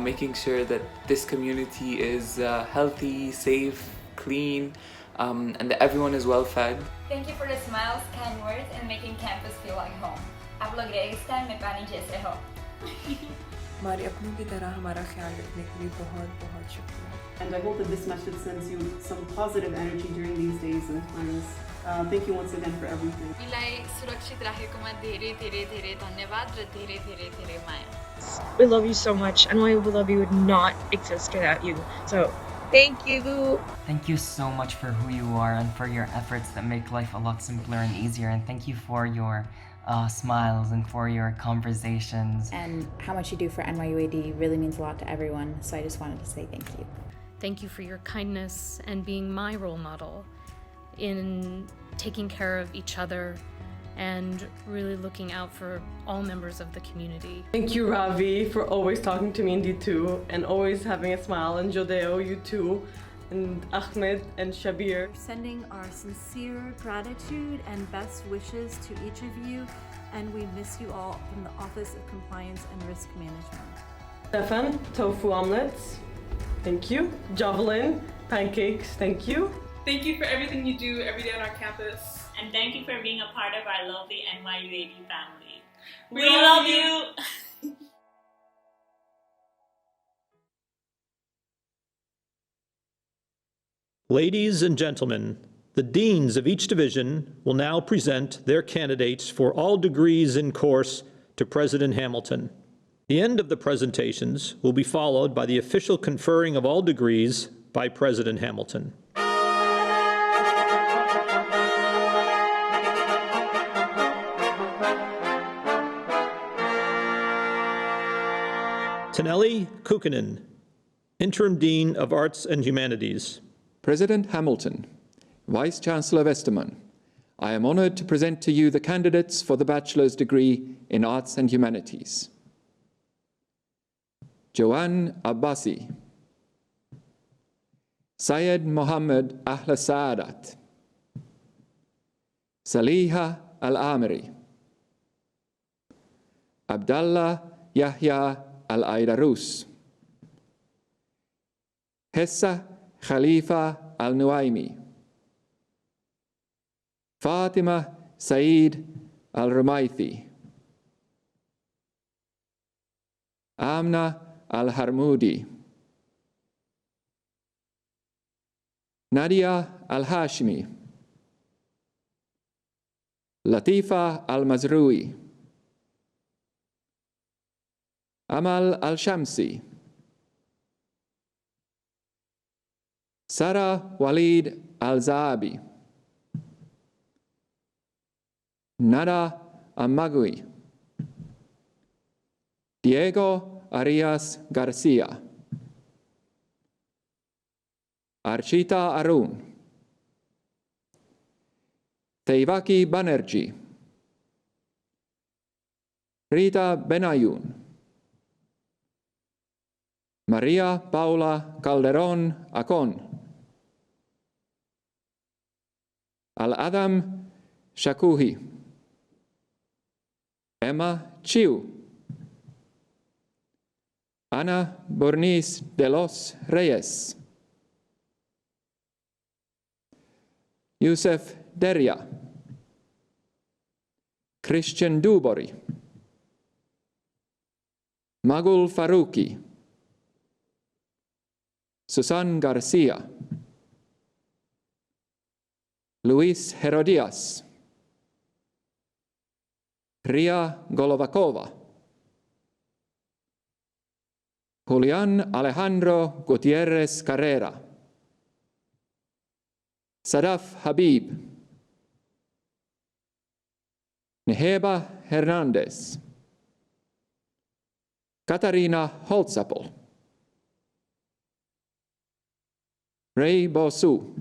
making sure that this community is healthy, safe, clean, and that everyone is well fed. Thank you for the smiles, kind words, and making campus feel like home. आप लोग रेगिस्तान में पानी जैसे हो. हमारे अपनों की तरह हमारा ख्याल रखने के लिए बहुत शुक्रिया. And I hope that this message sends you some positive energy during these days and times. Thank you once again for everything. मिलाई सुरक्षित राखेकोमा धेरै धेरै धेरै धन्यवाद र धेरै धेरै धेरै माया. We love you so much. NYU Abu Dhabi would not exist without you. So, thank you. Thank you so much for who you are and for your efforts that make life a lot simpler and easier. And thank you for your smiles and for your conversations. And how much you do for NYU AD really means a lot to everyone. So I just wanted to say thank you. Thank you for your kindness and being my role model in taking care of each other and really looking out for all members of the community. Thank you, Ravi, for always talking to me in D2 and always having a smile, and Jodeo, you too, and Ahmed and Shabir. Sending our sincere gratitude and best wishes to each of you, and we miss you all from the Office of Compliance and Risk Management. Stefan, tofu omelets, thank you. Javelin, pancakes, thank you. Thank you for everything you do every day on our campus. And thank you for being a part of our lovely NYU AD family. We love you! Ladies and gentlemen, the deans of each division will now present their candidates for all degrees in course to President Hamilton. The end of the presentations will be followed by the official conferring of all degrees by President Hamilton. Taneli Kukkonen, Interim Dean of Arts and Humanities. President Hamilton, Vice Chancellor Westerman, I am honored to present to you the candidates for the bachelor's degree in Arts and Humanities. Joanne Abbasi, Syed Mohammed Ahl Saadat, Saliha Al-Amiri, Abdallah Yahya Al-Aidarus, Hessa Khalifa Al-Nuaimi, Fatima Saeed Al-Rumaithi, Amna Al-Harmoudi, Nadia Al-Hashimi, Latifa Al-Mazrui, Amal Al-Shamsi, Sarah Walid Al-Zaabi, Nada Amagui, Diego Arias Garcia, Archita Arun, Teivaki Banerjee, Rita Benayoun, Maria Paula Calderon Acon, Al-Adam Shakuhi, Emma Chiu, Ana Bornis de los Reyes, Yusuf Deria, Christian Dubori, Magul Faruqi, Susan Garcia, Luis Herodias, Ria Golovakova, Julian Alejandro Gutierrez Carrera, Sadaf Habib, Neheba Hernandez, Katarina Holzapel, Ray Bosu,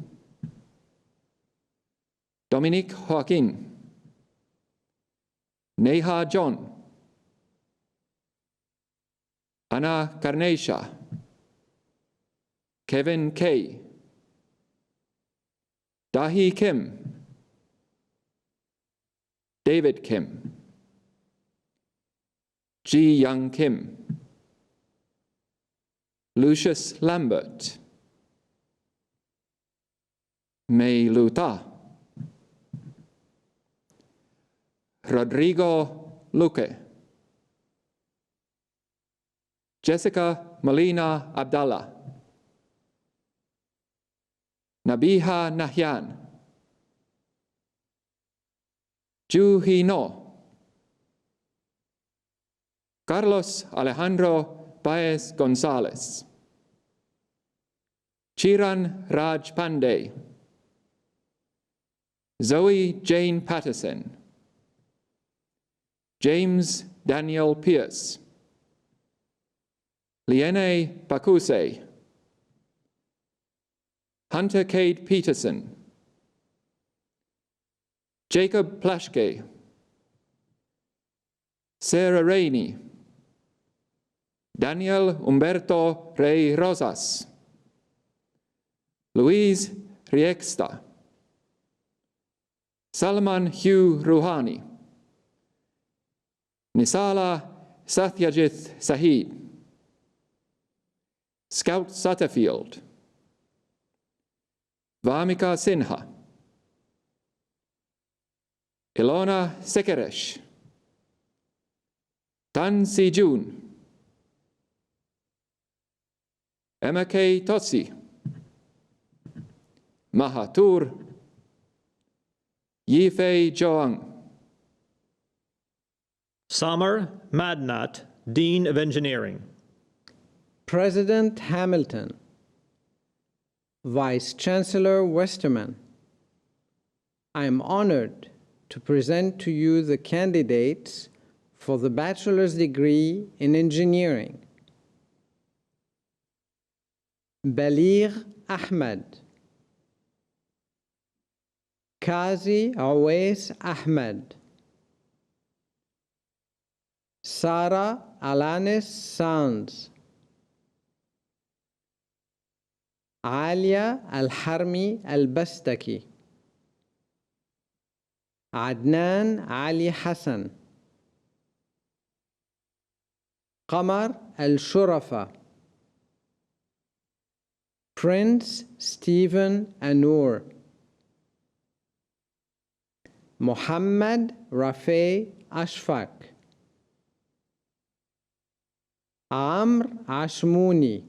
Dominique Joaquin, Neha John, Anna Carnesha, Kevin Kay, Dahi Kim, David Kim, Ji Young Kim, Lucius Lambert, Mei Luta, Rodrigo Luque, Jessica Molina Abdallah, Nabiha Nahyan, Ju Hee No, Carlos Alejandro Baez Gonzalez, Chiran Raj Pandey, Zoe Jane Patterson, James Daniel Pierce, Liene Bakuse, Hunter Cade Peterson, Jacob Plashke, Sarah Rainey, Daniel Humberto Rey Rosas, Louise Riexta, Salman Hugh Rouhani, Nisala Satyajit Sahid, Scout Satterfield, Vamika Sinha, Ilona Sekeresh, Tan Si-jun, Emma K. Totsi, Mahatur, Yifei Joang, Samar Madnat, Dean of Engineering. President Hamilton, Vice Chancellor Westerman, I am honored to present to you the candidates for the bachelor's degree in engineering. Balir Ahmed, Kazi Awais Ahmed, Sarah Alanis Sands, Alia Al-Harmi Al-Bastaki, Adnan Ali Hassan, Qamar Al-Shurafa, Prince Stephen Anur, Muhammad Rafi Ashfaq, Amr Ashmouni,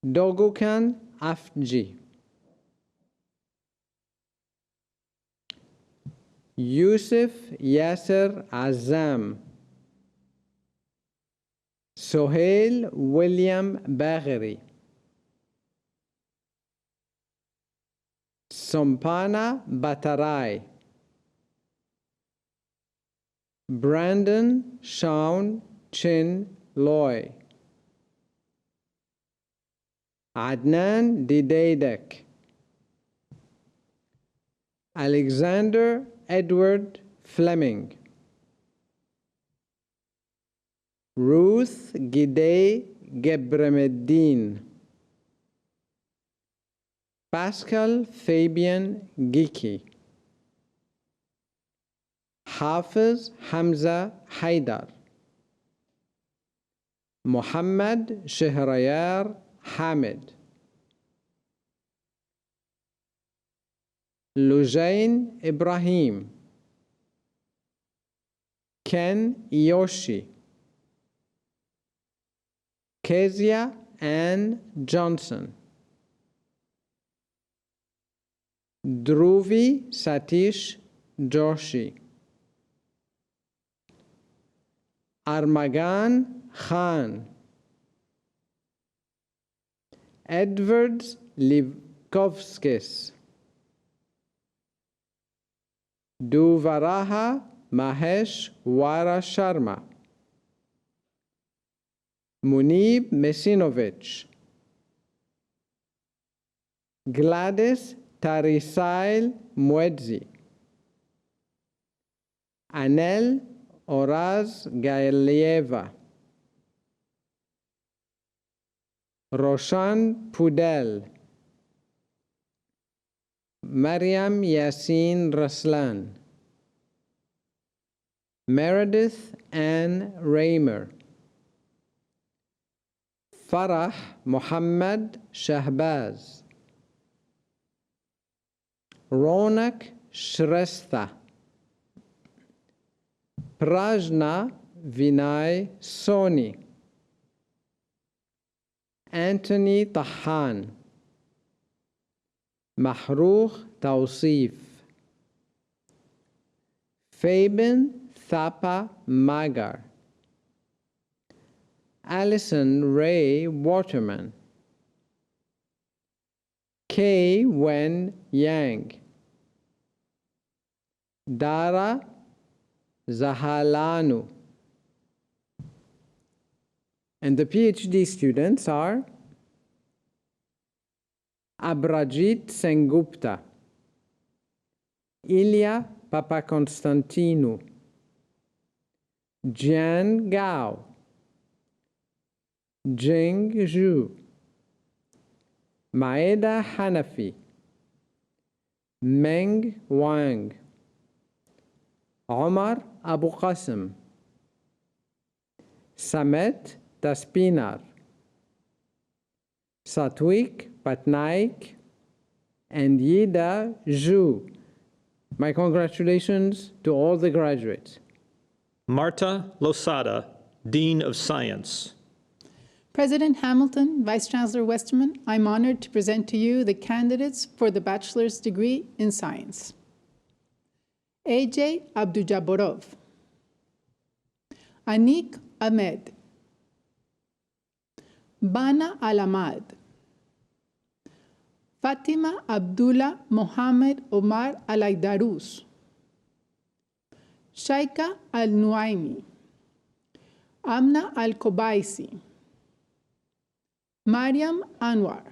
Dogukan Afji. Yusuf Yasser Azam, Sohail William Bagheri, Sampana Batarai, Brandon Shaun Chin Loy, Adnan Didadak, Alexander Edward Fleming, Ruth Gidey Gebremeddin, Pascal Fabian Giki, Hafiz Hamza Haidar, Muhammad Shehrayar Hamid, Lujain Ibrahim, Ken Yoshi, Kezia Ann Johnson, Dhruvi Satish Joshi, Armagan Khan, Edward Livkovskis, Duvaraha Mahesh Wara Sharma, Munib Mesinovich, Gladys Tarisail Muedzi, Anel Oraz Gaelieva, Roshan Pudel, Mariam Yassin Raslan, Meredith Ann Raymer, Farah Muhammad Shahbaz, Ronak Shrestha, Prajna Vinay Soni, Anthony Tahan, Mahrouch Tausif, Fabian Thapa Magar, Alison Ray Waterman, Kay Wen Yang, Dara Zahalanu. And the PhD students are Abrajit Sengupta, Ilya Papakonstantinou, Jian Gao, Jing Zhu, Maeda Hanafi, Meng Wang, Omar Abu Qasim, Samet Taspinar, Satwik Patnaik, and Yida Zhu. My congratulations to all the graduates. Marta Losada, Dean of Science. President Hamilton, Vice Chancellor Westerman, I'm honored to present to you the candidates for the bachelor's degree in science. AJ Abdujaborov, Anik Ahmed, Bana Alamad, Fatima Abdullah Mohammed Omar Al-Aidarus, Shaika Al-Nuaimi, Amna Al-Kobaisi, Mariam Anwar,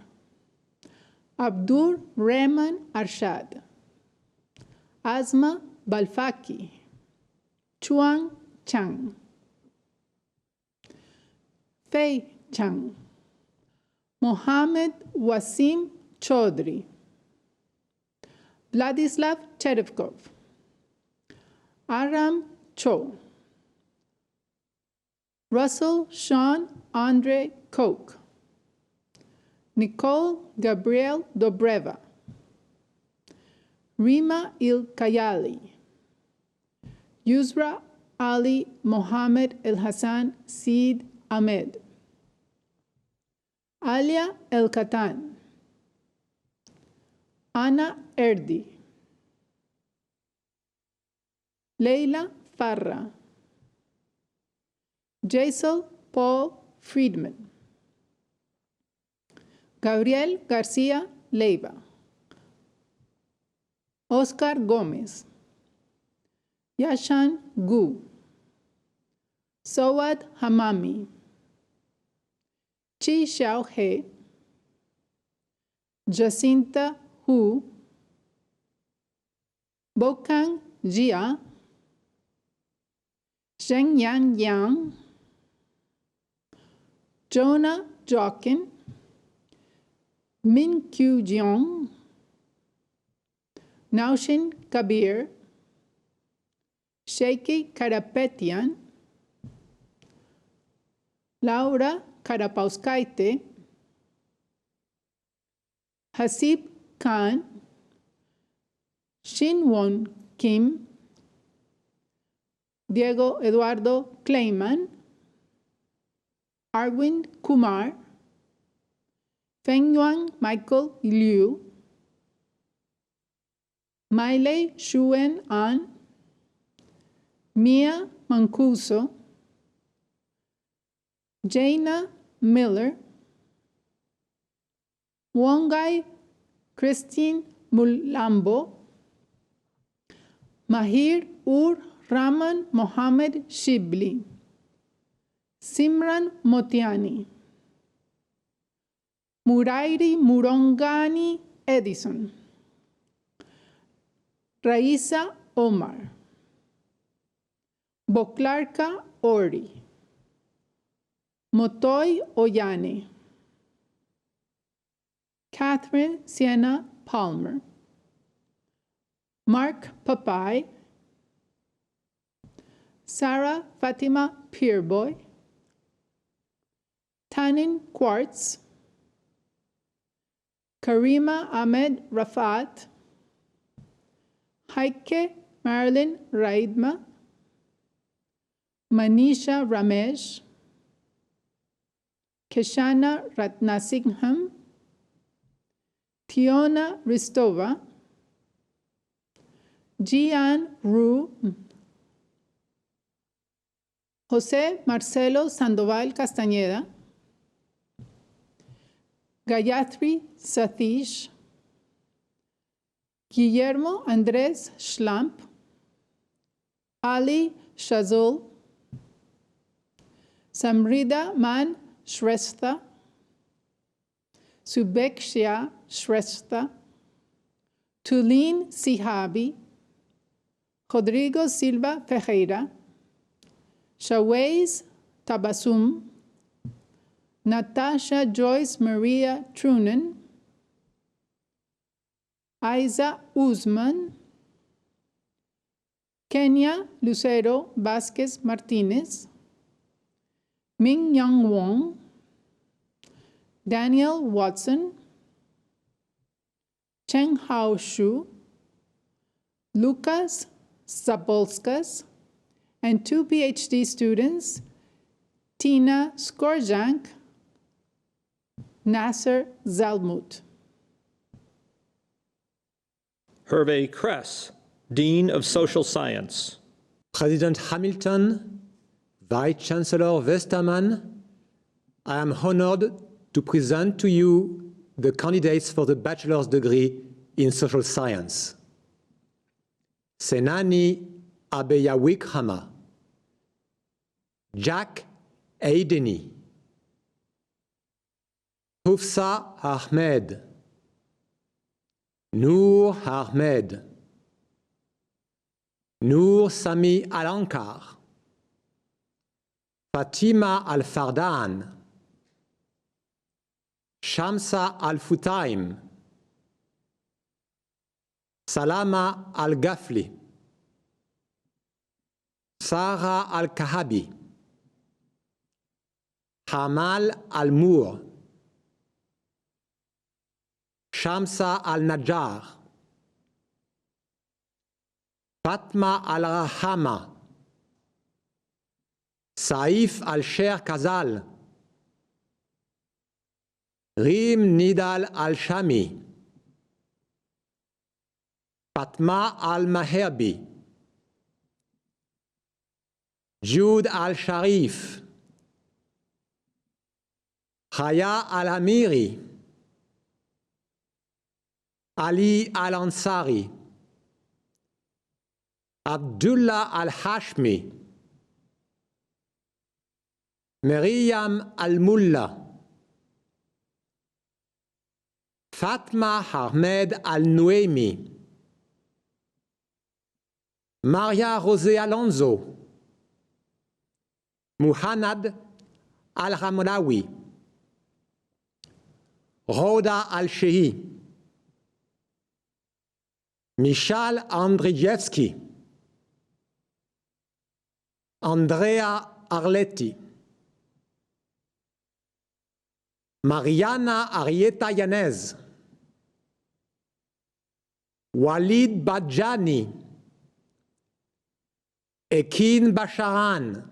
Abdur Rahman Arshad, Azma Balfaki, Chuang Chang, Fei Chang, Mohammed Wasim Chaudhry, Vladislav Cherevkov, Aram Cho, Russell Sean Andre Koch, Nicole Gabrielle Dobreva, Rima Il Kayali, Yusra Ali Mohammed El Hassan Seed Ahmed, Alia El Katan, Anna Erdi, Leila Farra, Jaisal Paul Friedman, Gabriel Garcia Leiva, Oscar Gomez, Yashan Gu, Sawad Hamami, Chi Xiao He, Jacinta Hu, Bokang Jia, Zheng Yan Yang, Jonah Jokin, Min Kyu Jeong, Naushin Kabir, Sheikhi Karapetian, Laura Karapauskaite, Hasib Khan, Shin Won Kim, Diego Eduardo Kleiman, Arvind Kumar, Fengyuan Michael Liu, Maile Shuen An, Mia Mancuso, Jaina Miller, Wongai Christine Mulambo, Mahir Ur Rahman Mohammed Shibli, Simran Motiani, Murairi Murongani Edison, Raisa Omar, Boklarka Ori, Motoy Oyane, Catherine Sienna Palmer, Mark Papai, Sarah Fatima Peerboy, Tanin Quartz, Karima Ahmed Rafat, Heike Marilyn Raidma, Manisha Ramesh, Keshana Ratnasingham, Tiona Ristova, Jian Ru, José Marcelo Sandoval Castañeda, Gayatri Satish, Guillermo Andrés Schlamp, Ali Shazul, Samrida Man Shrestha, Subekshya Shrestha, Tulin Sihabi, Rodrigo Silva Ferreira, Shawaiz Tabasum, Natasha Joyce Maria Trunen, Aiza Usman, Kenya Lucero Vázquez Martínez, Ming Young Wong, Daniel Watson, Cheng Hao Shu, Lucas Zapolskas, and 2 PhD students, Tina Skorjank, Nasser Zalmut. Hervé Kress, Dean of Social Science. President Hamilton, Vice Chancellor Westermann, I am honored to present to you the candidates for the bachelor's degree in social science. Senani Abeyawikrama, Jack Aideni, Hufsa Ahmed, Noor Ahmed, Noor Sami Alankar, Fatima Al-Fardan, Shamsa Al-Futaim, Salama Al-Ghafli, Sarah Al-Kahabi, Hamal Al-Mour, Shamsa Al-Najjar, Fatma Al-Rahama, Saif Al-Sher Kazal, Rim Nidal Al-Shami, Fatma Al-Maherbi, Jude Al-Sharif, Haya Al-Amiri, Ali Al-Ansari, Abdullah Al-Hashmi, Maryam Al-Mulla, Fatma Ahmed Al-Nuemi, Maria José Alonso, Muhannad Al-Ramlawi, Rhoda Al-Shehi, Michal Andrzejewski, Andrea Arletti, Mariana Arieta Yanez, Walid Badjani, Ekin Basharan,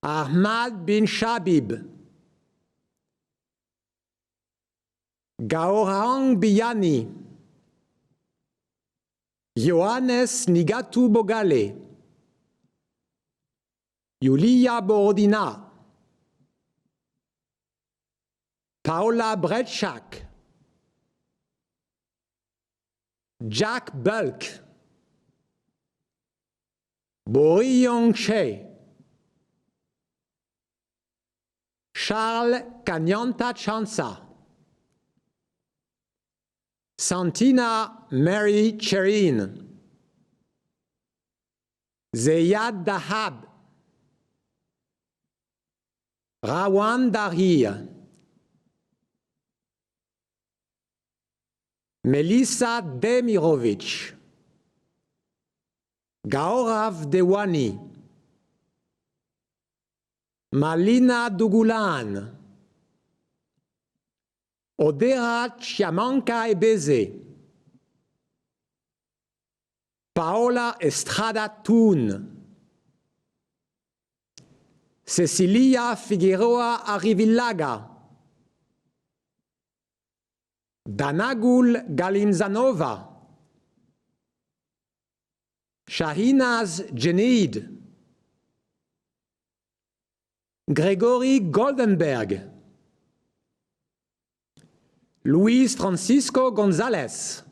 Ahmad bin Shabib, Gaorang Biyani, Johannes Nigatu Bogale, Yulia Borodina, Paola Bretschak, Jack Bulk, Bori Yong Che, Charles Kanyanta Chansa, Santina Mary Cherin, Zeyad Dahab, Rawan Dahir, Melissa Demirovich, Gaurav Dewani, Malina Dugulan, Odera Chiamanka Ebeze, Paola Estrada Thun, Cecilia Figueroa Arrivillaga, Danagul Galimzanova, Shahinaz Jenid, Gregory Goldenberg, Luis Francisco González,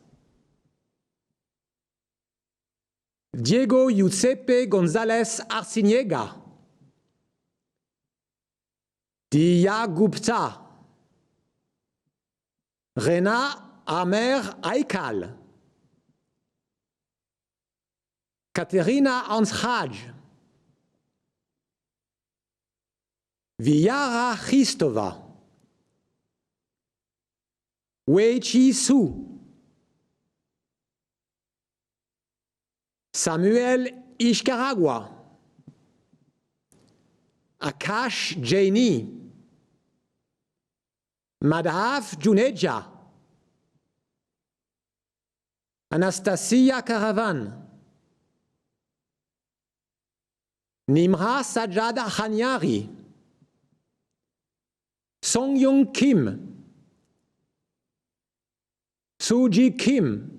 Diego Giuseppe González Arciniega, Diya Gupta, Rena Amer Aikal, Katerina Anshaj, Viara Christova, Wei Chi Su, Samuel Ishkaragua, Akash Jaini, Madhav Juneja, Anastasia Caravan, Nimra Sajad Hanyari, Song Young Kim, Suji Kim,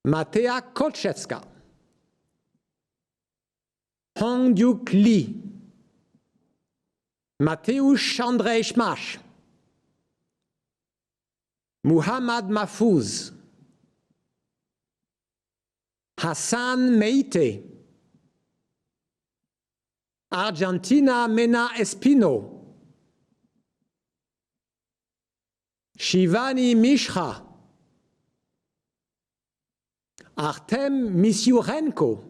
Matea Kolchevska, Hong Duk Lee, Mateusz Andrzej Szmasz, Muhammad Mahfouz, Hassan Meite, Argentina Mena Espino, Shivani Mishra, Artem Misyurenko,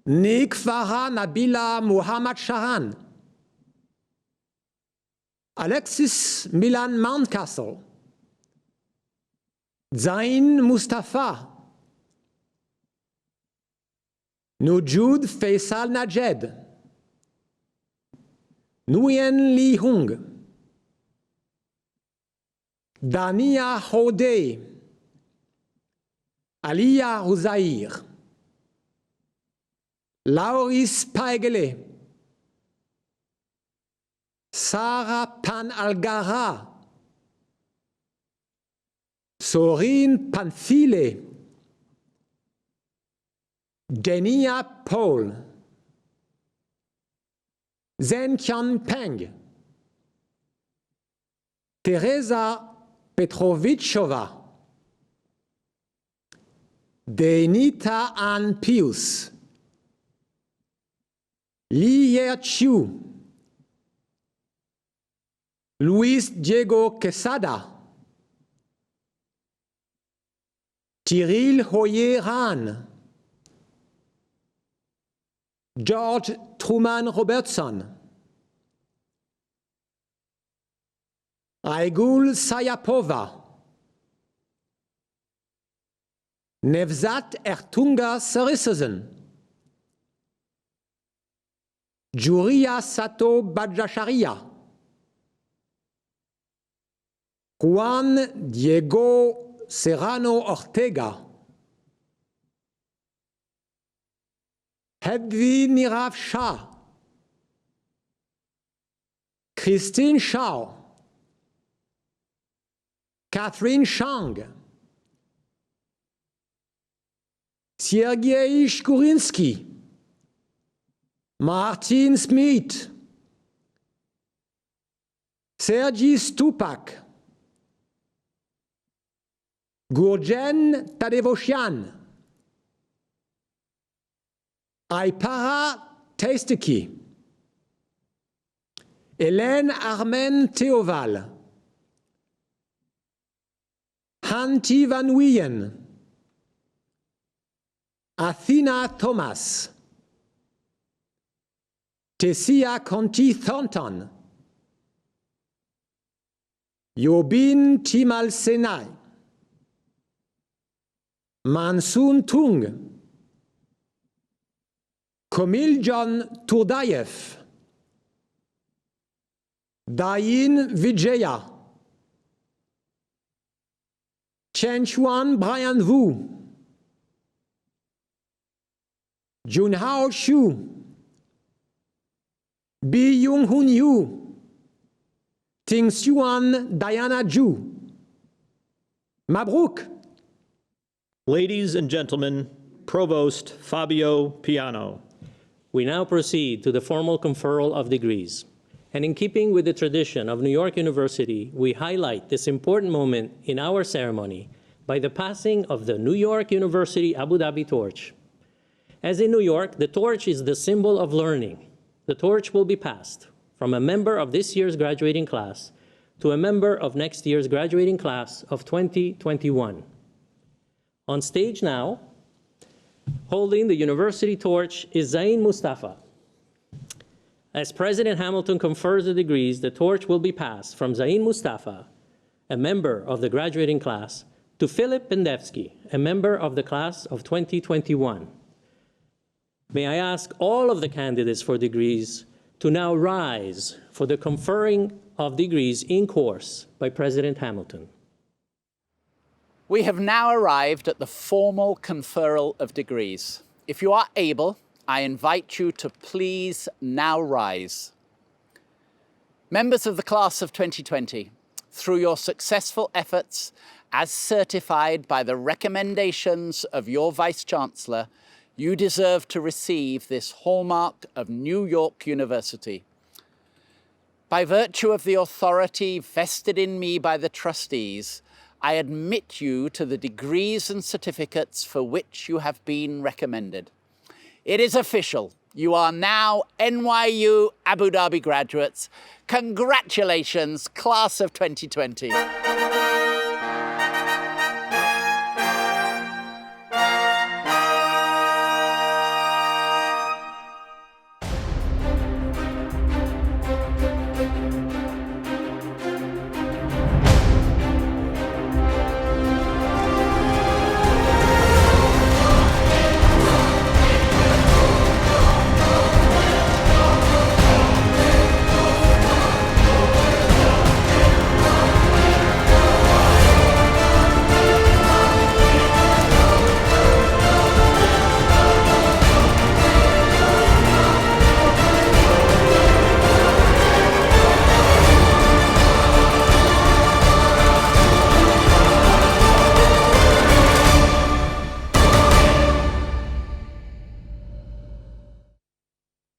Nikvara Nabila Muhammad Sharan, Alexis Milan Mountcastle, Zain Mustafa, Nujud Faisal Najed, Nguyen Li Hung, Dania Hodeh, Aliya Huzair, Lauris Paegele, Sarah Pan Algara, Sorin Panfile, Denia Paul, Zenqian Peng, Teresa Petrovichova, Denita Ann Pius, Li Yer Chiu, Luis Diego Quesada, Cyril Hoyer Rahn, George Truman Robertson, Aigul Sayapova, Nevzat Ertunga Sarissesen, Juria Sato Bajasharia, Juan Diego Serrano Ortega, Hedvi Nirav Shah, Christine Shao, Catherine Shang, Sergei Shkurinsky, Martin Smith, Sergei Stupak, Gurgen Tadevoshian, Aipara Teisteki, Hélène Armen Théoval, Hanti Van Wijen, Athena Thomas, Tessia Conti Thornton, Yobin Timal Senai, Mansoon Tung, Komiljan Turdayev, Dayin Vijaya, Chen Chuan Brian Wu, Junhao Xu, Bi Yung Hun Yu, Ting Xuan Diana Ju. Mabruk. Ladies and gentlemen, Provost Fabio Piano. We now proceed to the formal conferral of degrees. And in keeping with the tradition of New York University, we highlight this important moment in our ceremony by the passing of the New York University Abu Dhabi torch. As in New York, the torch is the symbol of learning. The torch will be passed from a member of this year's graduating class to a member of next year's graduating class of 2021. On stage now, holding the university torch is Zain Mustafa. As President Hamilton confers the degrees, the torch will be passed from Zain Mustafa, a member of the graduating class, to Philip Pendevsky, a member of the class of 2021. May I ask all of the candidates for degrees to now rise for the conferring of degrees in course by President Hamilton. We have now arrived at the formal conferral of degrees. If you are able, I invite you to please now rise. Members of the class of 2020, through your successful efforts, as certified by the recommendations of your Vice-Chancellor, you deserve to receive this hallmark of New York University. By virtue of the authority vested in me by the trustees, I admit you to the degrees and certificates for which you have been recommended. It is official. You are now NYU Abu Dhabi graduates. Congratulations, class of 2020.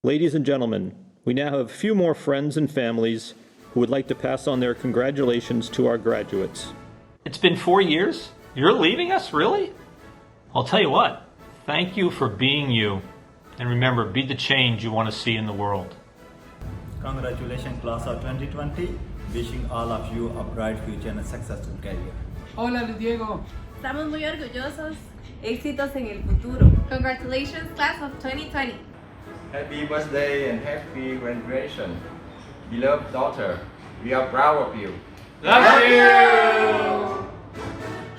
Ladies and gentlemen, we now have a few more friends and families who would like to pass on their congratulations to our graduates. It's been 4 years? You're leaving us, really? I'll tell you what, thank you for being you. And remember, be the change you want to see in the world. Congratulations, class of 2020. Wishing all of you a bright future and a successful career. Hola, Luis Diego. Estamos muy orgullosos. Éxitos en el futuro. Congratulations, class of 2020. Happy birthday and happy graduation. Beloved daughter, we are proud of you. Love you!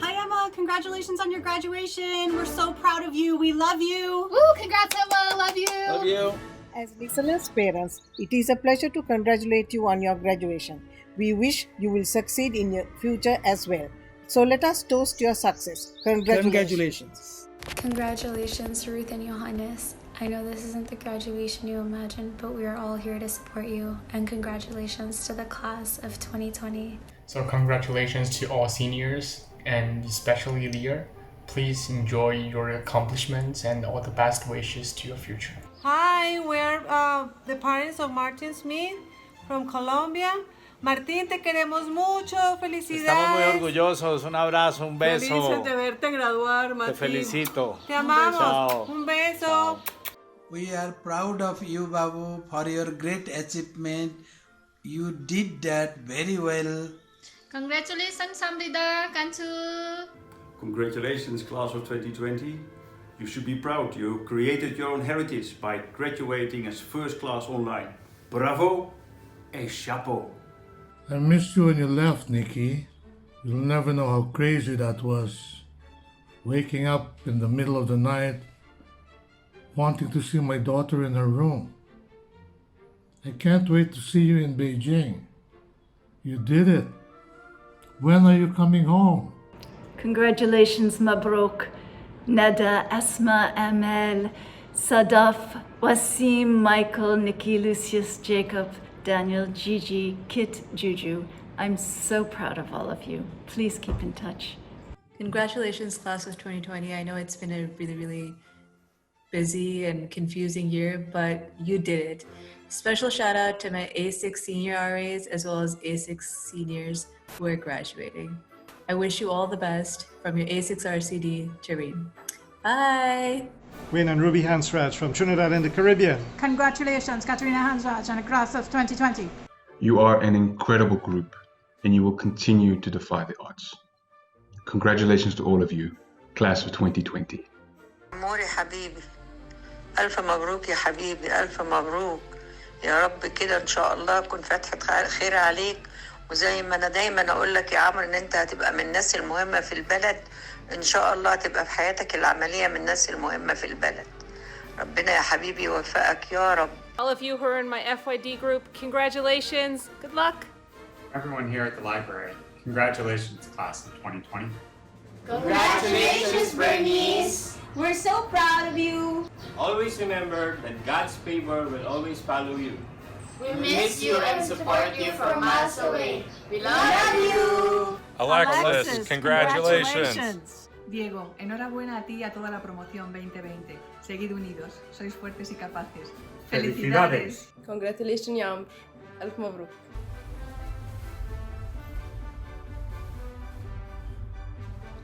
Hi Emma, congratulations on your graduation. We're so proud of you. We love you. Woo, congrats Emma, love you. Love you. As listeners' parents, it is a pleasure to congratulate you on your graduation. We wish you will succeed in your future as well. So let us toast your success. Congratulations. Congratulations, Ruth and Johannes. I know this isn't the graduation you imagined, but we are all here to support you. And congratulations to the class of 2020. So congratulations to all seniors, and especially Leah. Please enjoy your accomplishments and all the best wishes to your future. Hi, we're the parents of Martin Smith from Colombia. Martín, te queremos mucho, felicidades. Estamos muy orgullosos, un abrazo, un beso. Felices de verte graduar, Martín. Te felicito. Te amamos. Chao. Un beso. Chao. We are proud of you, Babu, for your great achievement. You did that very well. Congratulations, Samrida, Kanchu. Congratulations, class of 2020. You should be proud. You created your own heritage by graduating as first class online. Bravo and chapeau. I missed you when you left, Nikki. You'll never know how crazy that was. Waking up in the middle of the night, wanting to see my daughter in her room. I can't wait to see you in Beijing. You did it. When are you coming home? Congratulations, Mabruk. Nada, Asma, Amel, Sadaf, Wasim, Michael, Nikki, Lucius, Jacob, Daniel, Gigi, Kit, Juju. I'm so proud of all of you. Please keep in touch. Congratulations, class of 2020. I know it's been a really busy and confusing year, but you did it. Special shout out to my A6 senior RAs as well as A6 seniors who are graduating. I wish you all the best from your A6 RCD, Jareen. Bye! Wayne and Ruby Hansraj from Trinidad and the Caribbean. Congratulations, Katrina Hansraj and the class of 2020. You are an incredible group and you will continue to defy the odds. Congratulations to all of you, class of 2020. أموري حبيبي ألف مبروك يا حبيبي ألف مبروك يا رب كده إن شاء الله تكون فتحة خير عليك وزي ما أنا دايما أقول لك يا عمرو إن أنت هتبقى من الناس المهمة في البلد إن شاء الله هتبقى في حياتك العملية من الناس المهمة في البلد ربنا يا حبيبي يوفقك يا رب. All of you who are in my FYD group, congratulations. Good luck. Everyone here at the library, congratulations, class of 2020. Congratulations, Bernice. We're so proud of you. Always remember that God's favor will always follow you. We miss you and support you from miles away. We love you. Alexis, congratulations. Diego, enhorabuena a ti y a toda la promoción 2020. Seguid unidos, sois fuertes y capaces. ¡Felicidades! Congratulations, Yamr. Alf Mabruk.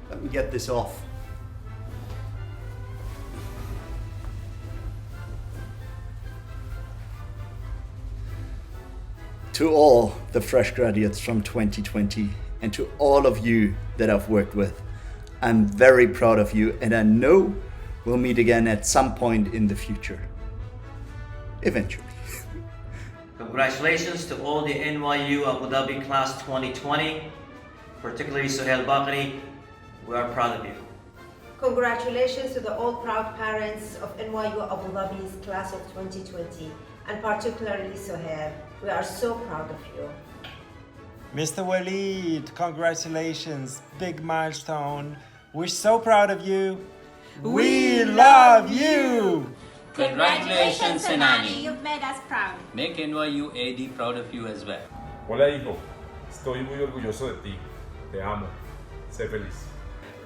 Let me get this off. To all the fresh graduates from 2020 and to all of you that I've worked with, I'm very proud of you and I know we'll meet again at some point in the future. Eventually. Congratulations to all the NYU Abu Dhabi Class 2020, particularly Suhail Bakri. We are proud of you. Congratulations to the all proud parents of NYU Abu Dhabi's Class of 2020, and particularly Suhail. We are so proud of you. Mr. Waleed, congratulations, big milestone. We're so proud of you. We love you! Congratulations, Senani. You've made us proud. Make NYU AD proud of you as well. Hola, hijo. Estoy muy orgulloso de ti. Te amo. Sé feliz.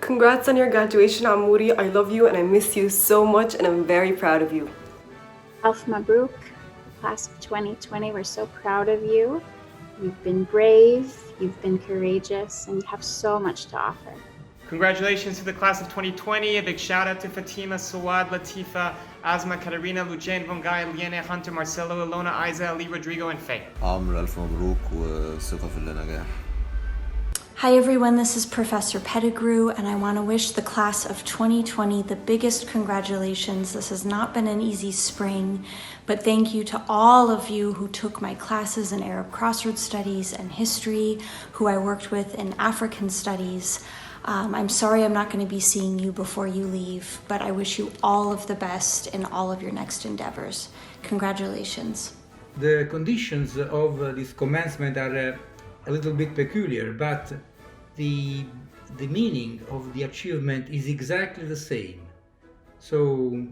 Congrats on your graduation, Amuri. I love you and I miss you so much and I'm very proud of you. Alf Mabruk, class of 2020, we're so proud of you. You've been brave, you've been courageous, and you have so much to offer. Congratulations to the class of 2020. A big shout out to Fatima, Sawad, Latifa, Asma, Katarina, Lujan, Vongai, Liene, Hunter, Marcelo, Ilona, Isa, Ali, Rodrigo, and Faye. عمرو ألف مبروك وثقة في النجاح. Hi everyone, this is Professor Pettigrew, and I want to wish the class of 2020 the biggest congratulations. This has not been an easy spring, but thank you to all of you who took my classes in Arab Crossroads Studies and History, who I worked with in African Studies. I'm sorry I'm not going to be seeing you before you leave, but I wish you all of the best in all of your next endeavors. Congratulations. The conditions of this commencement are a little bit peculiar, but the meaning of the achievement is exactly the same. So,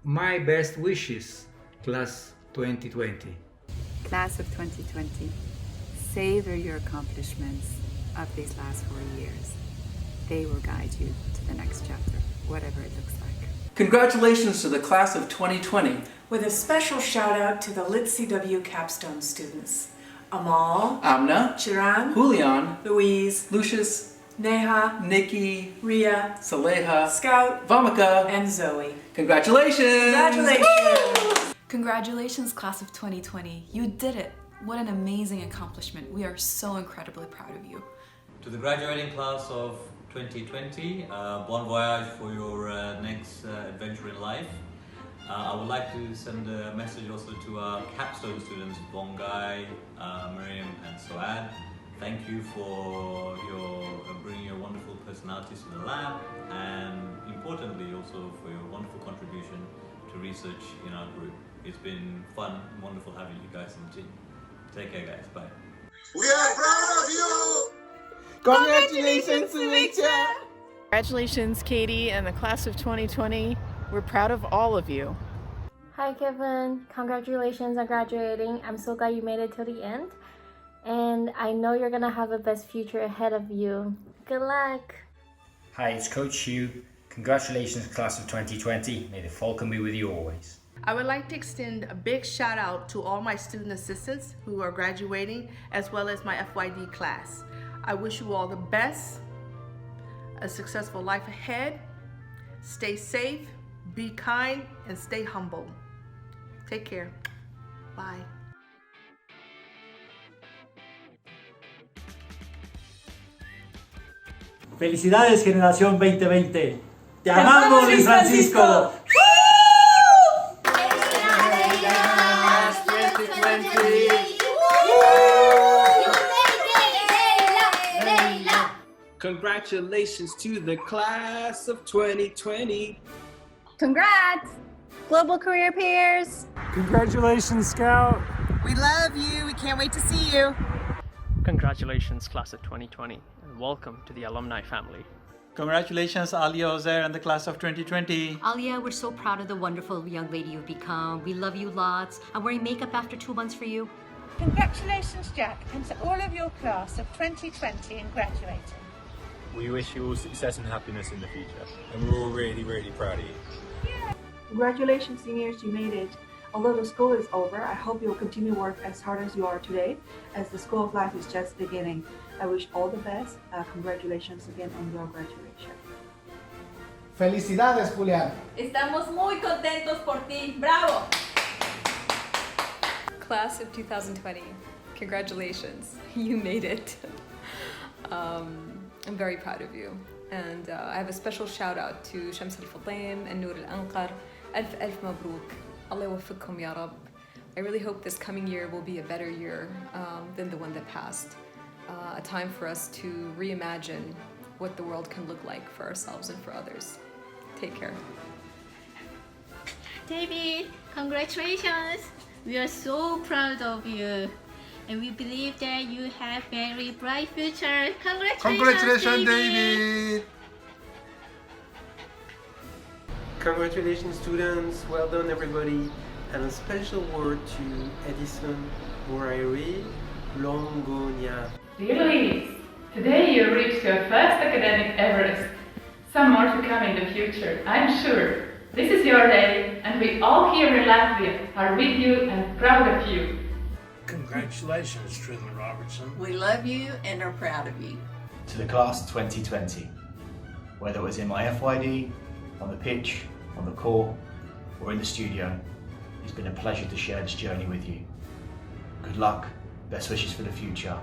my best wishes, class 2020. Class of 2020, savor your accomplishments of these last 4 years. They will guide you to the next chapter, whatever it looks like. Congratulations to the class of 2020. With a special shout out to the Lit CW capstone students. Amal, Amna, Chiran, Julian, Louise, Lucius, Neha, Nikki, Ria, Saleha, Scout, Vamika, and Zoe. Congratulations! Congratulations! Congratulations, class of 2020. You did it. What an amazing accomplishment. We are so incredibly proud of you. To the graduating class of 2020, bon voyage for your next adventure in life. I would like to send a message also to our capstone students, Bongai, Miriam and Soad. Thank you for bringing your wonderful personalities to the lab, and importantly also for your wonderful contribution to research in our group. It's been fun and wonderful having you guys in the team. Take care guys, bye. We are proud of you! Congratulations, Sumicha! Congratulations, Katie and the class of 2020. We're proud of all of you. Hi, Kevin. Congratulations on graduating. I'm so glad you made it till the end. And I know you're going to have the best future ahead of you. Good luck. Hi, it's Coach Hugh. Congratulations, class of 2020. May the Falcon be with you always. I would like to extend a big shout out to all my student assistants who are graduating, as well as my FYD class. I wish you all the best, a successful life ahead. Stay safe, be kind, and stay humble. Take care. Bye. Felicidades, generación 2020. Te amamos, Luis Francisco. Congratulations to the class of 2020. Congrats, global career peers. Congratulations, Scout. We love you. We can't wait to see you. Congratulations, class of 2020, and welcome to the alumni family. Congratulations, Alia Ozer and the class of 2020. Alia, we're so proud of the wonderful young lady you've become. We love you lots. I'm wearing makeup after 2 months for you. Congratulations, Jack, and to all of your class of 2020 in graduating. We wish you all success and happiness in the future, and we're all really, really proud of you. Yeah. Congratulations, seniors, you made it. Although the school is over, I hope you'll continue work as hard as you are today, as the school of life is just beginning. I wish all the best. Congratulations again on your graduation. Felicidades, Julián. Estamos muy contentos por ti. Bravo. Class of 2020, congratulations. You made it. I'm very proud of you. And I have a special shout out to Shams al-Fatim and Noor al-Anqar. Alf Mabruk. Allah yawaffiqkum ya Rab. I really hope this coming year will be a better year than the one that passed. A time for us to reimagine what the world can look like for ourselves and for others. Take care. David, congratulations. We are so proud of you. And we believe that you have very bright future. Congratulations, David. Congratulations, students. Well done, everybody. And a special word to Edison Murairi Longonia. Dear ladies, today you reached your first academic Everest. Some more to come in the future, I'm sure. This is your day, and we all here in Latvia are with you and proud of you. Congratulations, Trilly Robertson. We love you and are proud of you. To the class of 2020, whether it was in my FYD, on the pitch, on the court, or in the studio, it's been a pleasure to share this journey with you. Good luck, best wishes for the future,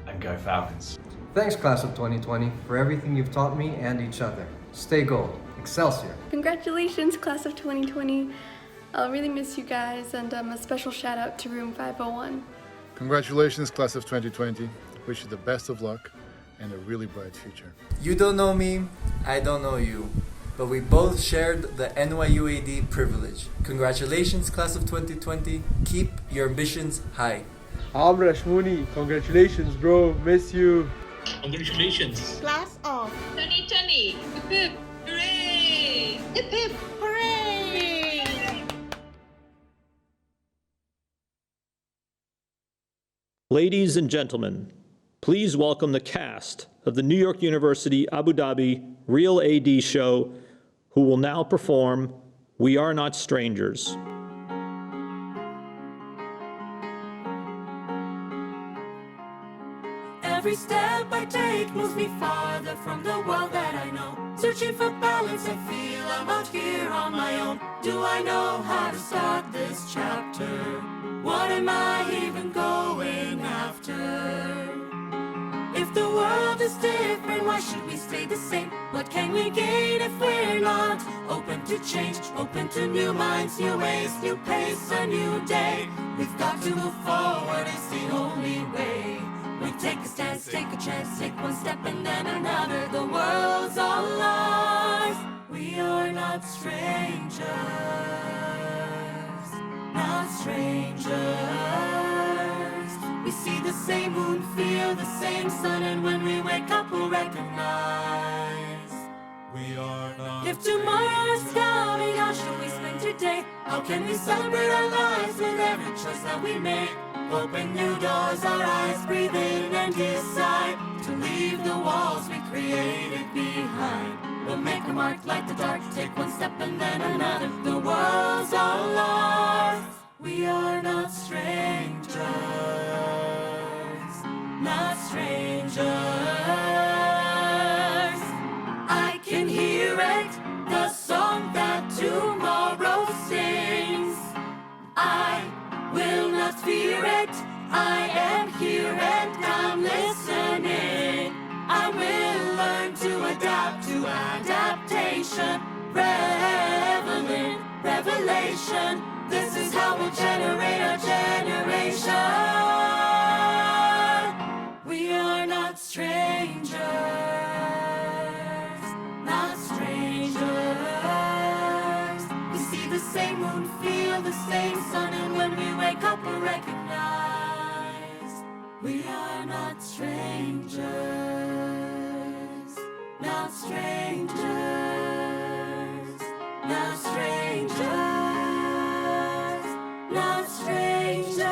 and go Falcons. Thanks, class of 2020, for everything you've taught me and each other. Stay gold. Excelsior. Congratulations, class of 2020. I'll really miss you guys, and a special shout out to room 501. Congratulations, class of 2020. Wish you the best of luck and a really bright future. You don't know me, I don't know you, but we both shared the NYU AD privilege. Congratulations, class of 2020. Keep your ambitions high. Amra Shmuni, congratulations, bro. Miss you. Congratulations. Class of 2020. Hip hip. Hooray! Hip hip. Hooray! Ladies and gentlemen, please welcome the cast of the New York University Abu Dhabi Real AD Show, who will now perform We Are Not Strangers. Every step I take moves me farther from the world that I know. Searching for balance, I feel I'm out here on my own. Do I know how to start this chapter? What am I even going after? If the world is different, why should we stay the same? What can we gain if we're not open to change? Open to new minds, new ways, new pace, a new day. We've got to move forward, it's the only way. We take a stance, take a chance, take one step and then another. The world's all ours. We are not strangers, not strangers. We see the same moon, feel the same sun, and when we wake up we'll recognize we are not. If tomorrow is coming, how should we spend today? How can we celebrate our lives with every choice that we make? Open new doors, our eyes, breathe in and decide to leave the walls we created behind. We'll make a mark like the dark, take one step and then another. The world's all ours. We are not strangers, not strangers. I can hear it, the song that tomorrow sings. I will not fear it, I am here and I'm listening. I will learn to adapt to adaptation, reveling, revelation. This is how we'll generate our generation. We are not strangers, not strangers. We see the same moon, feel the same sun, and when we wake up we'll recognize we are not strangers, not strangers, not strangers, not strangers.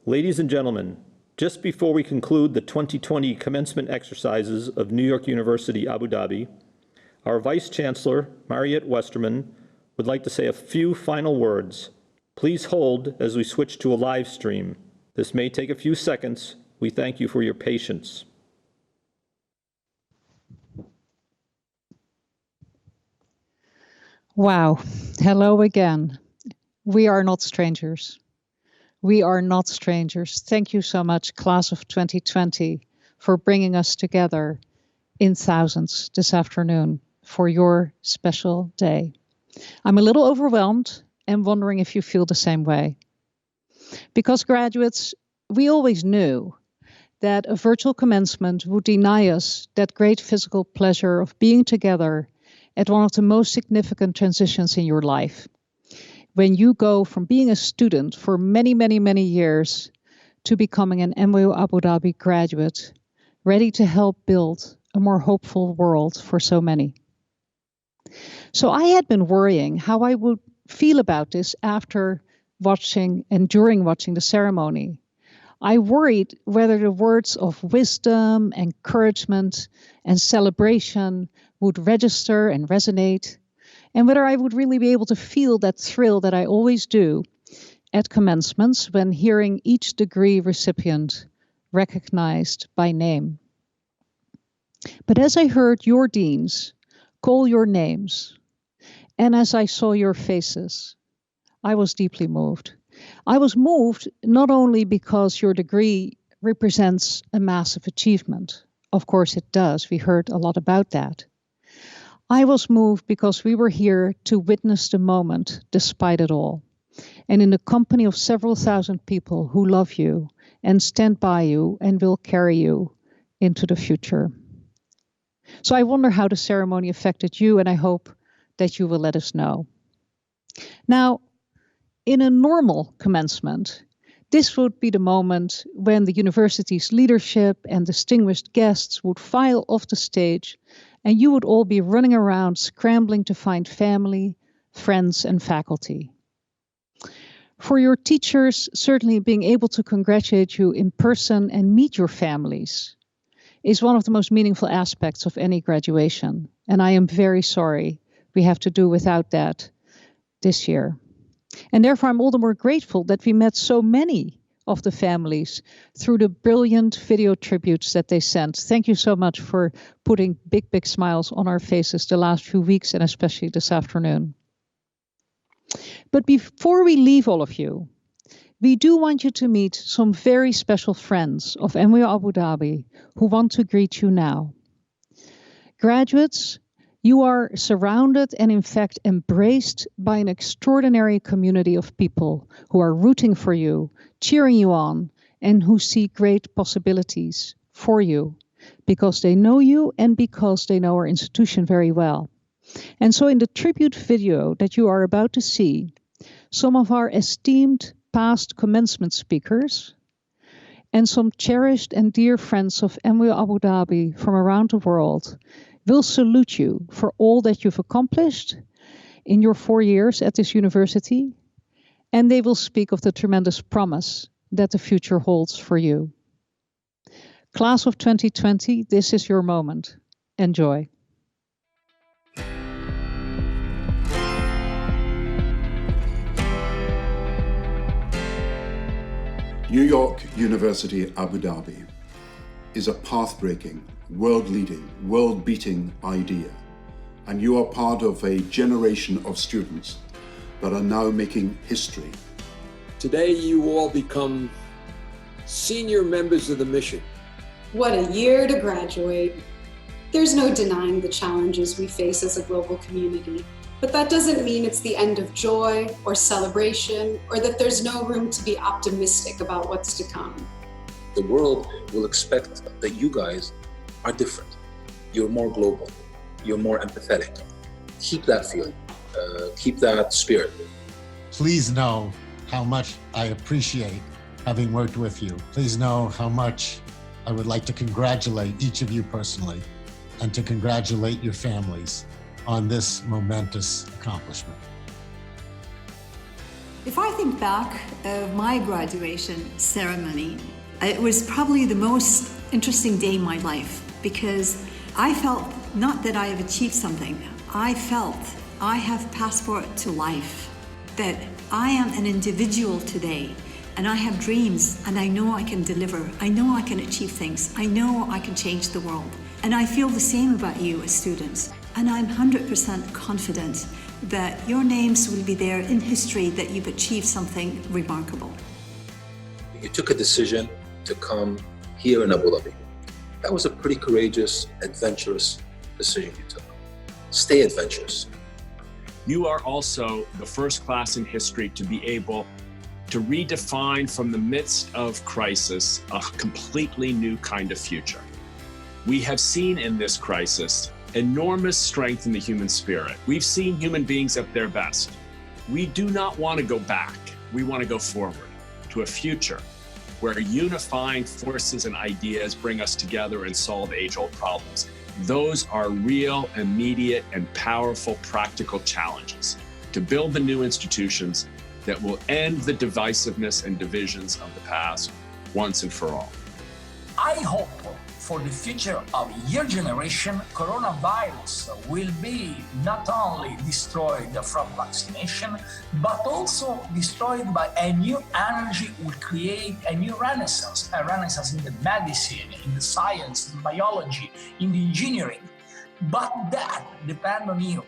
Ladies and gentlemen, just before we conclude the 2020 commencement exercises of New York University Abu Dhabi, our Vice Chancellor, Mariette Westerman, would like to say a few final words. Please hold as we switch to a live stream. This may take a few seconds. We thank you for your patience. Wow. Hello again. We are not strangers. We are not strangers. Thank you so much, class of 2020, for bringing us together in thousands this afternoon for your special day. I'm a little overwhelmed and wondering if you feel the same way. Because graduates, we always knew that a virtual commencement would deny us that great physical pleasure of being together at one of the most significant transitions in your life. When you go from being a student for many, many, many years to becoming an NYU Abu Dhabi graduate, ready to help build a more hopeful world for so many. So I had been worrying how I would feel about this after watching and during watching the ceremony. I worried whether the words of wisdom, encouragement, and celebration would register and resonate, and whether I would really be able to feel that thrill that I always do at commencements when hearing each degree recipient recognized by name. But as I heard your deans call your names, and as I saw your faces, I was deeply moved. I was moved not only because your degree represents a massive achievement. Of course it does. We heard a lot about that. I was moved because we were here to witness the moment despite it all, and in the company of several thousand people who love you and stand by you and will carry you into the future. So I wonder how the ceremony affected you, and I hope that you will let us know. Now, in a normal commencement, this would be the moment when the university's leadership and distinguished guests would file off the stage, and you would all be running around scrambling to find family, friends, and faculty. For your teachers, certainly being able to congratulate you in person and meet your families is one of the most meaningful aspects of any graduation, and I am very sorry we have to do without that this year. And therefore, I'm all the more grateful that we met so many of the families through the brilliant video tributes that they sent. Thank you so much for putting big, big smiles on our faces the last few weeks and especially this afternoon. But before we leave all of you, we do want you to meet some very special friends of NYU Abu Dhabi who want to greet you now. Graduates, you are surrounded and in fact embraced by an extraordinary community of people who are rooting for you, cheering you on, and who see great possibilities for you because they know you and because they know our institution very well. And so in the tribute video that you are about to see, some of our esteemed past commencement speakers and some cherished and dear friends of NYU Abu Dhabi from around the world will salute you for all that you've accomplished in your 4 years at this university, and they will speak of the tremendous promise that the future holds for you. Class of 2020, this is your moment. Enjoy. New York University Abu Dhabi is a path-breaking, world-leading, world-beating idea, and you are part of a generation of students that are now making history. Today you all become senior members of the mission. What a year to graduate. There's no denying the challenges we face as a global community, but that doesn't mean it's the end of joy or celebration or that there's no room to be optimistic about what's to come. The world will expect that you guys are different. You're more global. You're more empathetic. Keep that feeling. Keep that spirit. Please know how much I appreciate having worked with you. Please know how much I would like to congratulate each of you personally and to congratulate your families on this momentous accomplishment. If I think back of my graduation ceremony, it was probably the most interesting day in my life because I felt not that I have achieved something, I felt I have passport to life, that I am an individual today and I have dreams and I know I can deliver, I know I can achieve things, I know I can change the world. And I feel the same about you as students. And I'm 100% confident that your names will be there in history, that you've achieved something remarkable. You took a decision to come here in Abu Dhabi. That was a pretty courageous, adventurous decision you took. Stay adventurous. You are also the first class in history to be able to redefine from the midst of crisis a completely new kind of future. We have seen in this crisis enormous strength in the human spirit. We've seen human beings at their best. We do not want to go back. We want to go forward to a future where unifying forces and ideas bring us together and solve age-old problems. Those are real, immediate, and powerful practical challenges to build the new institutions that will end the divisiveness and divisions of the past once and for all. I hope for the future of your generation, coronavirus will be not only destroyed from vaccination, but also destroyed by a new energy will create a new renaissance, a renaissance in the medicine, in the science, in biology, in the engineering. But that depends on you.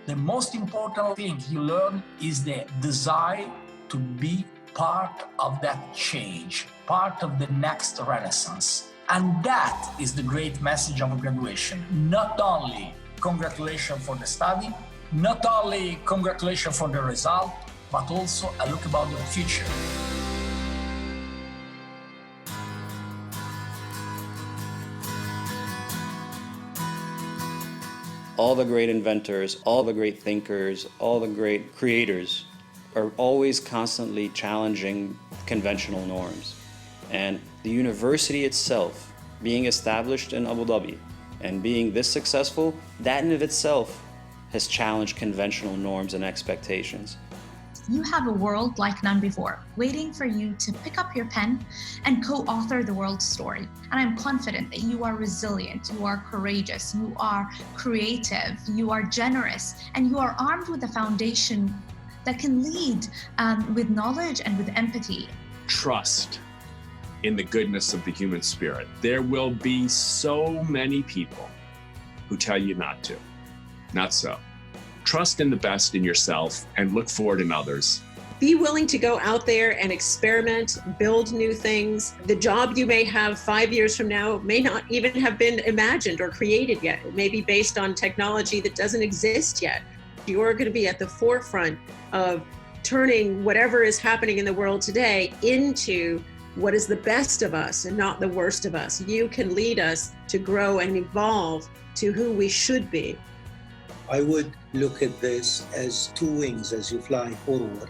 The most important thing you learn is the desire to be part of that change, part of the next renaissance. And that is the great message of graduation. Not only congratulations for the study, not only congratulations for the result, but also a look about the future. All the great inventors, all the great thinkers, all the great creators are always constantly challenging conventional norms. And the university itself, being established in Abu Dhabi and being this successful, that in of itself has challenged conventional norms and expectations. You have a world like none before, waiting for you to pick up your pen and co-author the world's story. And I'm confident that you are resilient, you are courageous, you are creative, you are generous, and you are armed with a foundation that can lead with knowledge and with empathy. Trust in the goodness of the human spirit. There will be so many people who tell you not to. Not so. Trust in the best in yourself and look forward in others. Be willing to go out there and experiment, build new things. The job you may have 5 years from now may not even have been imagined or created yet. It may be based on technology that doesn't exist yet. You're going to be at the forefront of turning whatever is happening in the world today into what is the best of us and not the worst of us. You can lead us to grow and evolve to who we should be. I would look at this as two wings as you fly forward.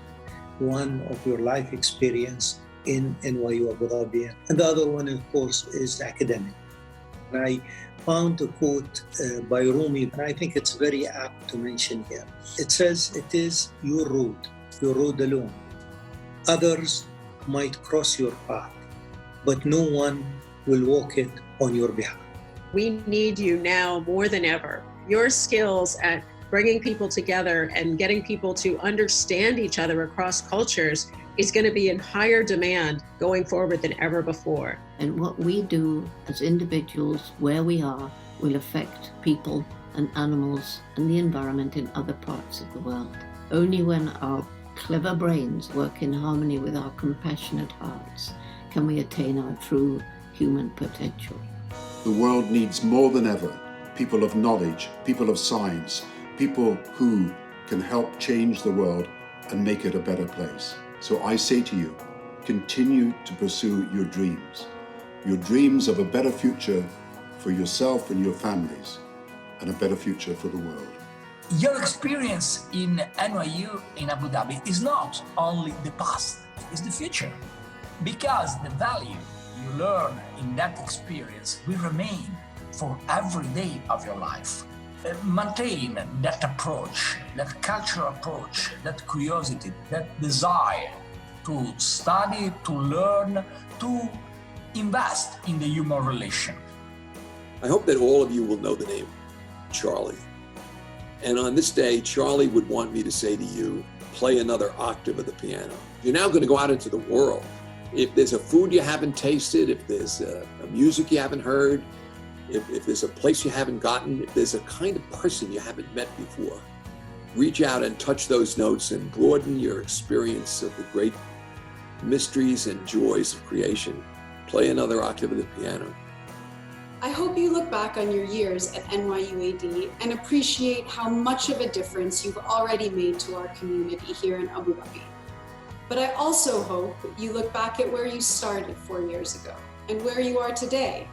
One of your life experience in NYU Abu Dhabi, and the other one, of course, is academic. And I found a quote by Rumi, and I think it's very apt to mention here. It says, "It is your road alone. Others might cross your path, but no one will walk it on your behalf." We need you now more than ever. Your skills at bringing people together and getting people to understand each other across cultures is going to be in higher demand going forward than ever before. And what we do as individuals, where we are, will affect people and animals and the environment in other parts of the world. Only when our clever brains work in harmony with our compassionate hearts can we attain our true human potential. The world needs more than ever people of knowledge, people of science, people who can help change the world and make it a better place. So I say to you, continue to pursue your dreams of a better future for yourself and your families, and a better future for the world. Your experience in NYU in Abu Dhabi is not only the past, it's the future. Because the value you learn in that experience will remain for every day of your life. Maintain that approach, that cultural approach, that curiosity, that desire to study, to learn, to invest in the human relation. I hope that all of you will know the name Charlie. And on this day, Charlie would want me to say to you, play another octave of the piano. You're now going to go out into the world. If there's a food you haven't tasted, if there's a music you haven't heard, if there's a place you haven't gotten, if there's a kind of person you haven't met before, reach out and touch those notes and broaden your experience of the great mysteries and joys of creation. Play another octave of the piano. I hope you look back on your years at NYU AD and appreciate how much of a difference you've already made to our community here in Abu Dhabi. But I also hope you look back at where you started 4 years ago and where you are today,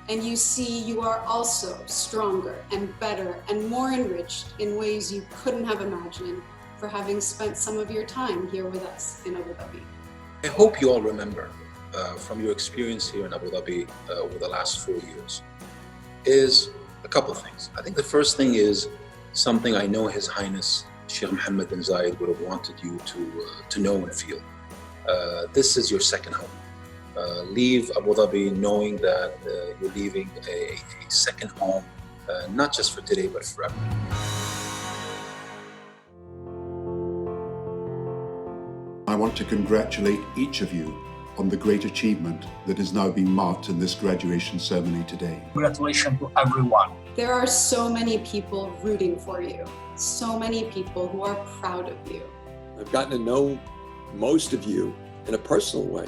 and you see you are also stronger and better and more enriched in ways you couldn't have imagined for having spent some of your time here with us in Abu Dhabi. I hope you all remember from your experience here in Abu Dhabi over the last 4 years, is a couple of things. I think the first thing is something I know His Highness Sheikh Mohammed bin Zayed would have wanted you to know and feel. This is your second home. Leave Abu Dhabi knowing that you're leaving a second home, not just for today, but forever. I want to congratulate each of you on the great achievement that is now being marked in this graduation ceremony today. Congratulations to everyone. There are so many people rooting for you, so many people who are proud of you. I've gotten to know most of you in a personal way.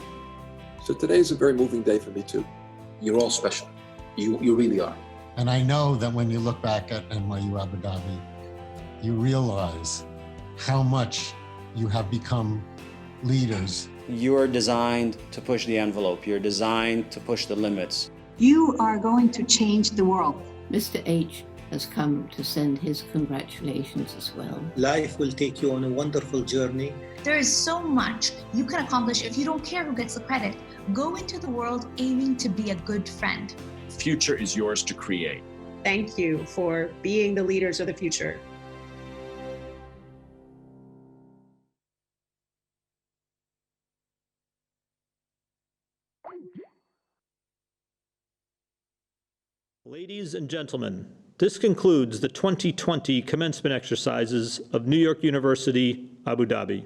So today is a very moving day for me too. You're all special. You really are. And I know that when you look back at NYU Abu Dhabi, you realize how much you have become leaders. You're designed to push the envelope. You're designed to push the limits. You are going to change the world. Mr. H has come to send his congratulations as well. Life will take you on a wonderful journey. There is so much you can accomplish if you don't care who gets the credit. Go into the world aiming to be a good friend. The future is yours to create. Thank you for being the leaders of the future. Ladies and gentlemen, this concludes the 2020 commencement exercises of New York University, Abu Dhabi.